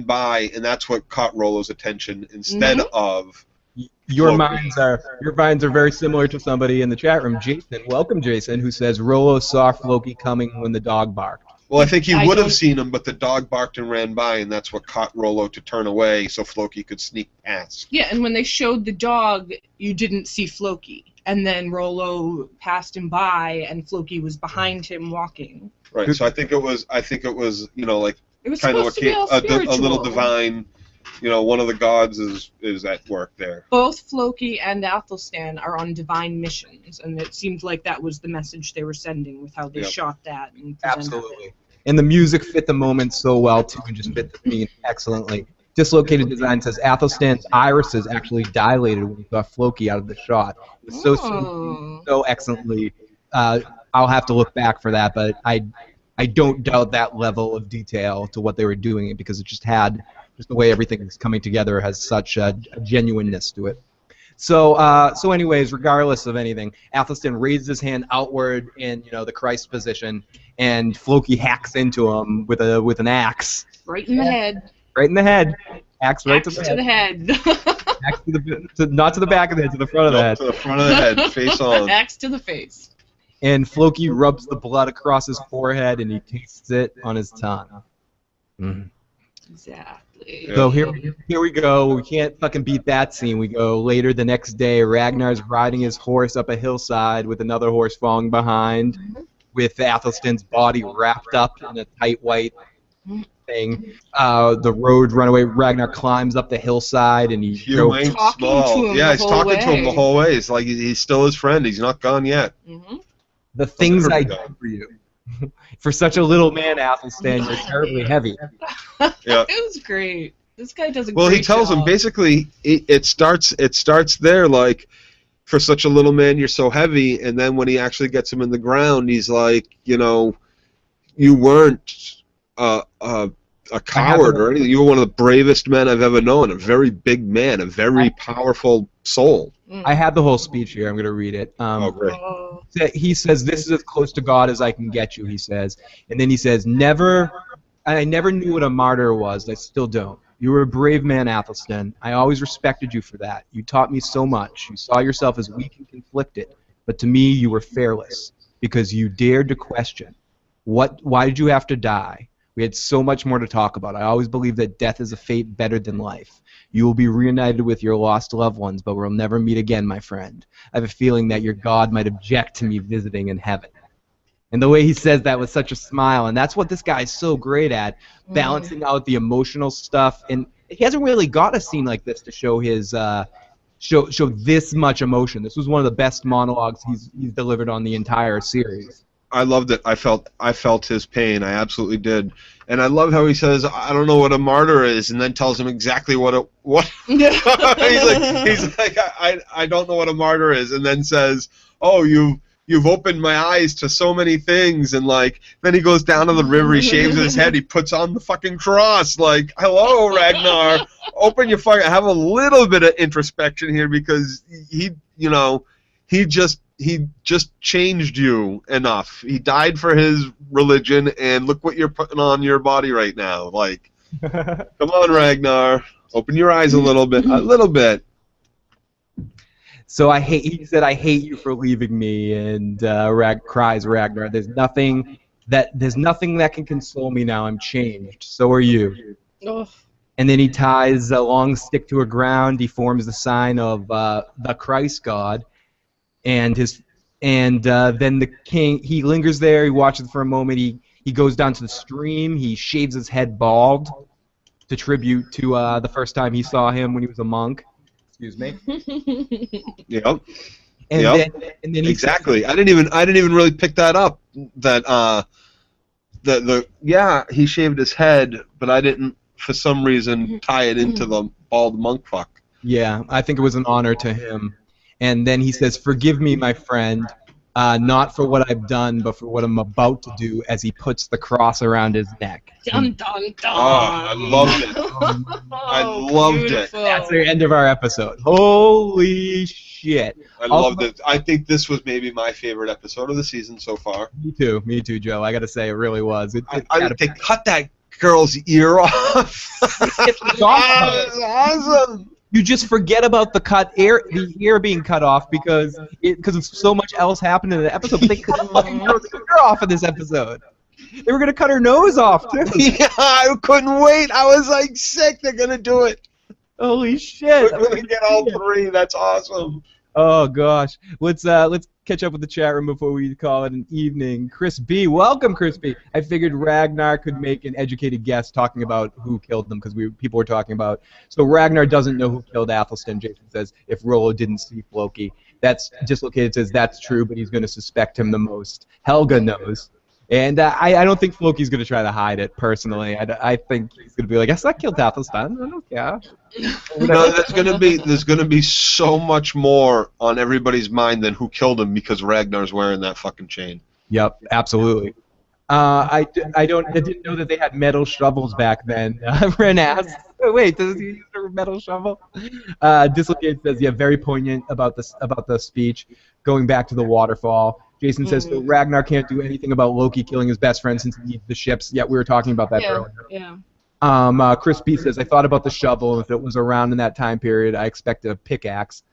by,
and that's what caught Rollo's attention instead of.
Your minds are very similar to somebody in the chat room, Jason. Welcome, Jason, who says Rollo saw Floki coming when the dog barked.
Well, I think he would have seen him, but the dog barked and ran by, and that's what caught Rollo to turn away so Floki could sneak past.
Yeah, and when they showed the dog, you didn't see Floki. And then Rollo passed him by, and Floki was behind him walking.
Right, so I think it was it was
kind of
a little divine, one of the gods is at work there.
Both Floki and Athelstan are on divine missions, and it seemed like that was the message they were sending with how they shot that. And
absolutely. It. And the music fit the moment so well, too, and just fit the scene excellently. Dislocated Design says Athelstan's irises actually dilated when he saw Floki out of the shot. It was so excellently. I'll have to look back for that, but I don't doubt that level of detail to what they were doing, because it just the way everything is coming together has such a genuineness to it. So anyways, regardless of anything, Athelstan raised his hand outward in the Christ position, and Floki hacks into him with an axe.
Right in the head.
Right in the head. Axe right to
the head.
Axe not to the back of the head, to the front of the head.
To the front of the head, face on.
Axe to the face.
And Floki rubs the blood across his forehead, and he tastes it on his tongue. Mm.
Exactly.
So here we go. We can't fucking beat that scene. We go later the next day. Ragnar's riding his horse up a hillside with another horse following behind, with Athelstan's body wrapped up in a tight white thing. The road runaway. Ragnar climbs up the hillside, and he's
talking to him.
Yeah, he's talking to him the whole way. It's like he's still his friend. He's not gone yet.
Mm-hmm.
The things I do for you. For such a little man, Athelstan, you're terribly heavy.
Yeah.
It was great. This guy does a great job.
Well, he tells him basically it starts there, like, for such a little man, you're so heavy, and then when he actually gets him in the ground, he's like, you weren't a coward or anything. You were one of the bravest men I've ever known. A very big man, a very powerful soul.
I had the whole speech here. I'm going to read it.
Great.
He says, "This is as close to God as I can get you," he says. And then he says, I never knew what a martyr was. I still don't. You were a brave man, Athelstan. I always respected you for that. You taught me so much. You saw yourself as weak and conflicted. But to me, you were fearless, because you dared to question. Why did you have to die? We had so much more to talk about. I always believed that death is a fate better than life. You will be reunited with your lost loved ones, but we'll never meet again, my friend. I have a feeling that your God might object to me visiting in heaven. And the way he says that with such a smile, and that's what this guy is so great at, balancing out the emotional stuff. And he hasn't really got a scene like this to show his show this much emotion. This was one of the best monologues he's delivered on the entire series.
I loved it. I felt his pain. I absolutely did. And I love how he says, "I don't know what a martyr is," and then tells him exactly what. he's like, I don't know what a martyr is, and then says, "Oh, you've opened my eyes to so many things," and then he goes down to the river, he shaves his head, he puts on the fucking cross, like, hello, Ragnar, open your fucking, have a little bit of introspection here, because he just changed you enough. He died for his religion, and look what you're putting on your body right now. Like, come on, Ragnar. Open your eyes a little bit. A little bit.
So he said, I hate you for leaving me, and cries Ragnar. There's nothing that can console me now. I'm changed. So are you.
Ugh.
And then he ties a long stick to a ground. He forms the sign of the Christ God, and then the king. He lingers there. He watches for a moment. He goes down to the stream. He shaves his head bald to tribute to the first time he saw him when he was a monk. Excuse me.
Yep.
And
yep.
then he
exactly. I didn't even really pick that up. That he shaved his head, but I didn't for some reason tie it into the bald monk fuck.
Yeah, I think it was an honor to him. And then he says, "Forgive me, my friend, not for what I've done, but for what I'm about to do," as he puts the cross around his neck.
Dun dun dun.
Oh, I loved it. I loved
beautiful.
it.
That's the end of our episode. Holy shit.
I loved it. I think this was maybe my favorite episode of the season so far.
Me too, Joe. I got to say, it really was.
They cut that girl's ear off.
It's
awesome.
You just forget about the ear being cut off because of so much else happened in the episode. But they cut the fucking girl's ear off in this episode. They were gonna cut her nose off too.
Yeah, I couldn't wait. I was like, sick. They're gonna do it.
Holy shit!
We're gonna get all three. That's awesome.
Oh gosh, let's catch up with the chat room before we call it an evening. Chris B, welcome, Chris B. I figured Ragnar could make an educated guess talking about who killed them because people were talking about. So Ragnar doesn't know who killed Athelstan. Jason says if Rollo didn't see Floki. That's Dislocated says that's true, but he's going to suspect him the most. Helga knows. And I don't think Floki's going to try to hide it, personally. I think he's going to be like, I killed Athelstan. I don't care.
No, there's gonna be so much more on everybody's mind than who killed him because Ragnar's wearing that fucking chain.
Yep, absolutely. I didn't know that they had metal shovels back then. Ren asks, wait, does he use a metal shovel? Dislocated says, yeah, very poignant about the speech, going back to the waterfall. Jason says, so Ragnar can't do anything about Loki killing his best friend since he needs the ships. Yeah, we were talking about that earlier.
Yeah.
Chris B says, I thought about the shovel. If it was around in that time period, I expect a pickaxe.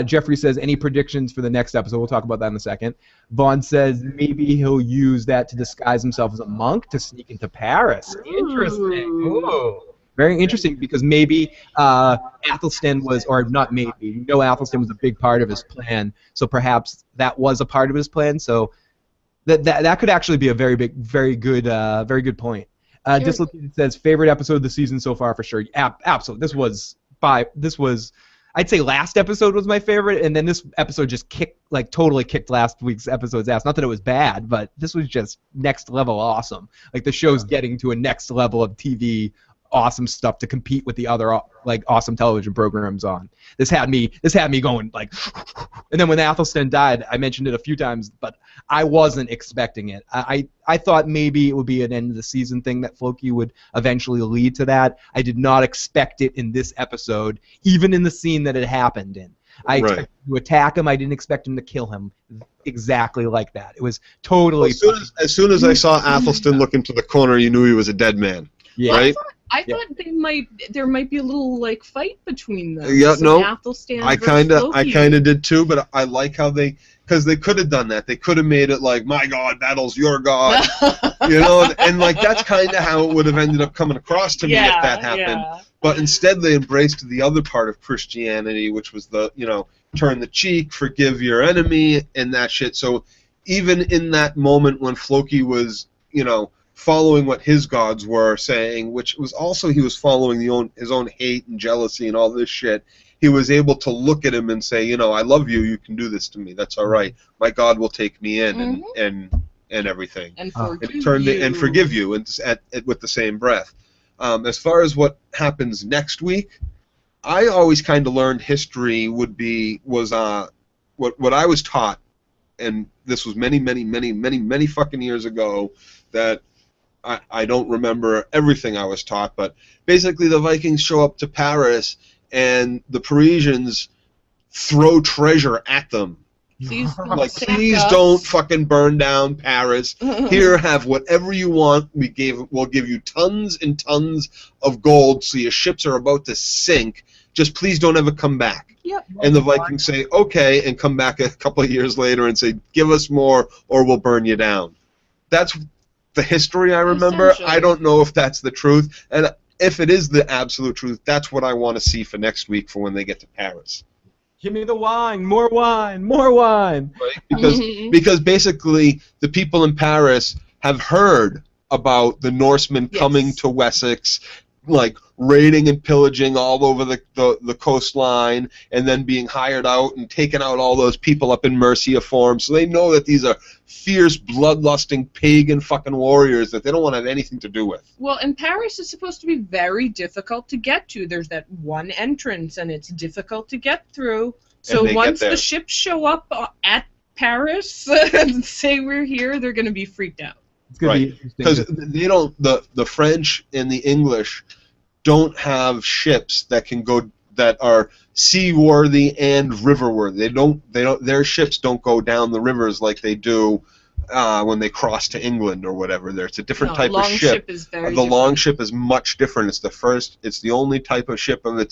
Jeffrey says, any predictions for the next episode? We'll talk about that in a second. Vaughn says, maybe he'll use that to disguise himself as a monk to sneak into Paris. Interesting. Ooh. Very interesting because maybe Athelstan was, or not maybe, Athelstan was a big part of his plan. So perhaps that was a part of his plan. So that could actually be a very good point. Dislocated says favorite episode of the season so far for sure. Absolutely. This was, I'd say last episode was my favorite, and then this episode just totally kicked last week's episode's ass. Not that it was bad, but this was just next level awesome. Like the show's getting to a next level of TV awesome stuff to compete with the other awesome television programs on. This had me going like, and then when Athelstan died, I mentioned it a few times, but I wasn't expecting it. I thought maybe it would be an end of the season thing that Floki would eventually lead to that. I did not expect it in this episode, even in the scene that it happened in. I expected him to attack him. I didn't expect him to kill him. Exactly like that. It was totally.
As soon as I saw Athelstan look into the corner, you knew he was a dead man.
Yeah.
Right?
I thought there might be a little fight between them.
Yeah, no.
Athelstan
I kind of did too, but I like how because they could have done that. They could have made it like, my God battles your God, and like that's kind of how it would have ended up coming across to me if that happened. Yeah. But instead, they embraced the other part of Christianity, which was the turn the cheek, forgive your enemy, and that shit. So even in that moment when Floki was following what his gods were saying, which was also he was following his own hate and jealousy and all this shit, he was able to look at him and say, I love you, you can do this to me, that's all right. My God will take me in and everything.
And forgive
you with the same breath. As far as what happens next week, I always kind of learned history was what I was taught, and this was many fucking years ago, that I don't remember everything I was taught, but basically the Vikings show up to Paris and the Parisians throw treasure at them
Please don't
Like,
sack
please
us.
don't fucking burn down Paris. Here, have whatever you want. We'll give you tons and tons of gold, so your ships are about to sink. Just please don't ever come back.
Yep.
And the Vikings say, okay, and come back a couple of years later and say, give us more or we'll burn you down. That's the history I remember.
Essentially.
I don't know if that's the truth. And if it is the absolute truth, that's what I want to see for next week for when they get to Paris.
Give me the wine, more wine, more wine.
Right? Because basically the people in Paris have heard about the Norsemen coming to Wessex, like raiding and pillaging all over the coastline, and then being hired out and taking out all those people up in Mercia form. So they know that these are fierce, bloodlusting, pagan fucking warriors that they don't want to have anything to do with.
Well, and Paris is supposed to be very difficult to get to. There's that one entrance, and it's difficult to get through. So once the ships show up at Paris and say we're here, they're going to be freaked out.
It's going to be interesting.
Because they don't. The French and the English don't have ships that can go that are seaworthy and riverworthy. They don't. Their ships don't go down the rivers like they do when they cross to England or whatever. It's a different type of ship.
Is very
the long ship is much different. It's the only type of ship of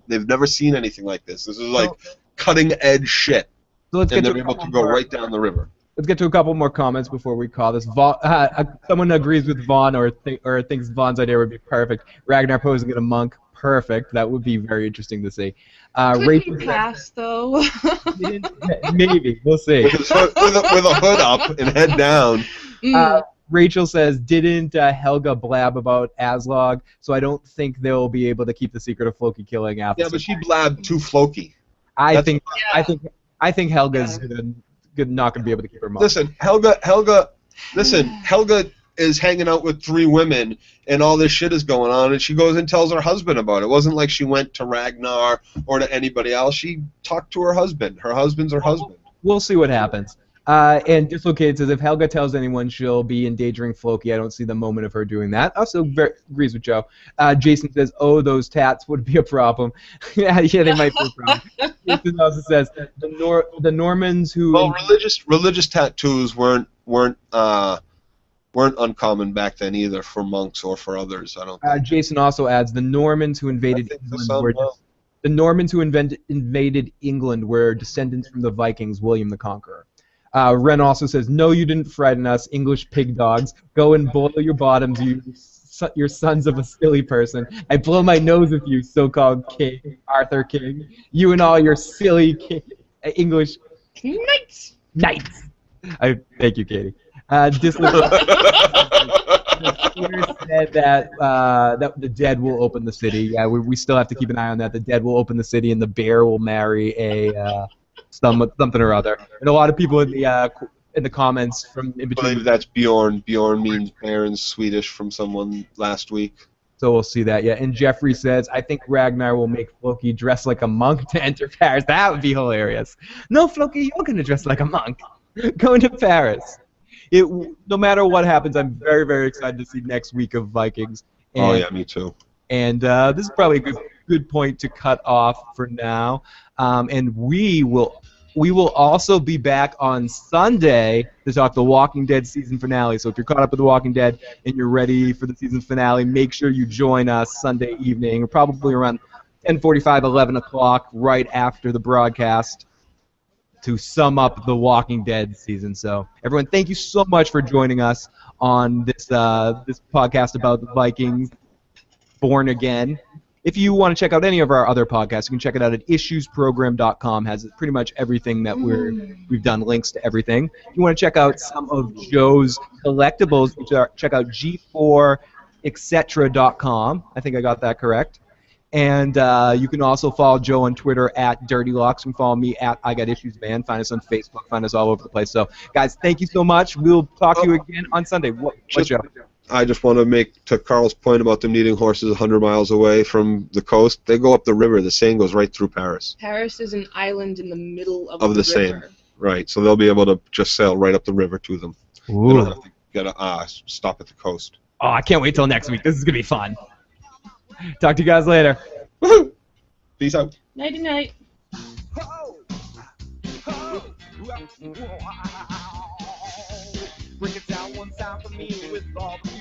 they've never seen anything like this. This is like cutting edge shit.
So let's get
they're able to go right down the river.
Let's get to a couple more comments before we call this. Someone agrees with Vaughn or thinks Vaughn's idea would be perfect. Ragnar posing at a monk, perfect. That would be very interesting to see.
Rachel pass though.
Maybe we'll see.
With a hood up and head down.
Rachel says, didn't Helga blab about Aslaug? So I don't think they'll be able to keep the secret of Floki killing Athelstan.
Yeah, but she blabbed to Floki.
I think Helga's not going to be able to keep her mom.
Listen, Helga is hanging out with 3 women, and all this shit is going on, and she goes and tells her husband about it. It wasn't like she went to Ragnar or to anybody else. She talked to her husband. Her husband's her husband.
We'll see what happens. And Dislocated says, if Helga tells anyone she'll be endangering Floki, I don't see the moment of her doing that. Also agrees with Joe. Jason says, oh, those tats would be a problem. Yeah, they might be a problem. Jason also says, the Normans who...
Well, religious tattoos weren't uncommon back then either for monks or for others, I don't think.
Jason also adds, the Normans who invaded invaded England were descendants from the Vikings, William the Conqueror. Ren also says, no, you didn't frighten us, English pig dogs. Go and boil your bottoms, your sons of a silly person. I blow my nose with you, so-called king, Arthur King. You and all your silly English...
Knights!
Knights! Thank you, Katie. Dislocated said that the dead will open the city. Yeah, we still have to keep an eye on that. The dead will open the city, and the bear will marry a... something or other, and a lot of people in the comments from in between.
I believe that's Bjorn. Bjorn means bear in Swedish from someone last week.
So we'll see that. Yeah, and Jeffrey says, I think Ragnar will make Floki dress like a monk to enter Paris. That would be hilarious. No, Floki, you're gonna dress like a monk. Going to Paris. No matter what happens, I'm very, very excited to see next week of Vikings. And,
oh yeah, me too.
And this is probably a good point to cut off for now. And we will also be back on Sunday to talk the Walking Dead season finale. So if you're caught up with the Walking Dead and you're ready for the season finale, make sure you join us Sunday evening, probably around 10:45, 11 o'clock, right after the broadcast, to sum up the Walking Dead season. So everyone, thank you so much for joining us on this podcast about the Vikings Born Again. If you want to check out any of our other podcasts, you can check it out at issuesprogram.com. Has pretty much everything that we've done, links to everything. If you want to check out some of Joe's collectibles, check out g4etc.com. I think I got that correct. And you can also follow Joe on Twitter at DirtyLocks. You can follow me at IGotIssuesMan. Find us on Facebook. Find us all over the place. So, guys, thank you so much. We'll talk to you again on Sunday. What Joe?
I just want to make, to Carl's point about them needing horses 100 miles away from the coast, they go up the river. The Seine goes right through Paris.
Paris is an island in the middle of
the Seine. Right, so they'll be able to just sail right up the river to them.
Ooh.
They don't have to get stop at the coast.
Oh, I can't wait till next week. This is going to be fun. Talk to you guys later.
Peace out.
Nighty-night.
Break it down one time for me with all the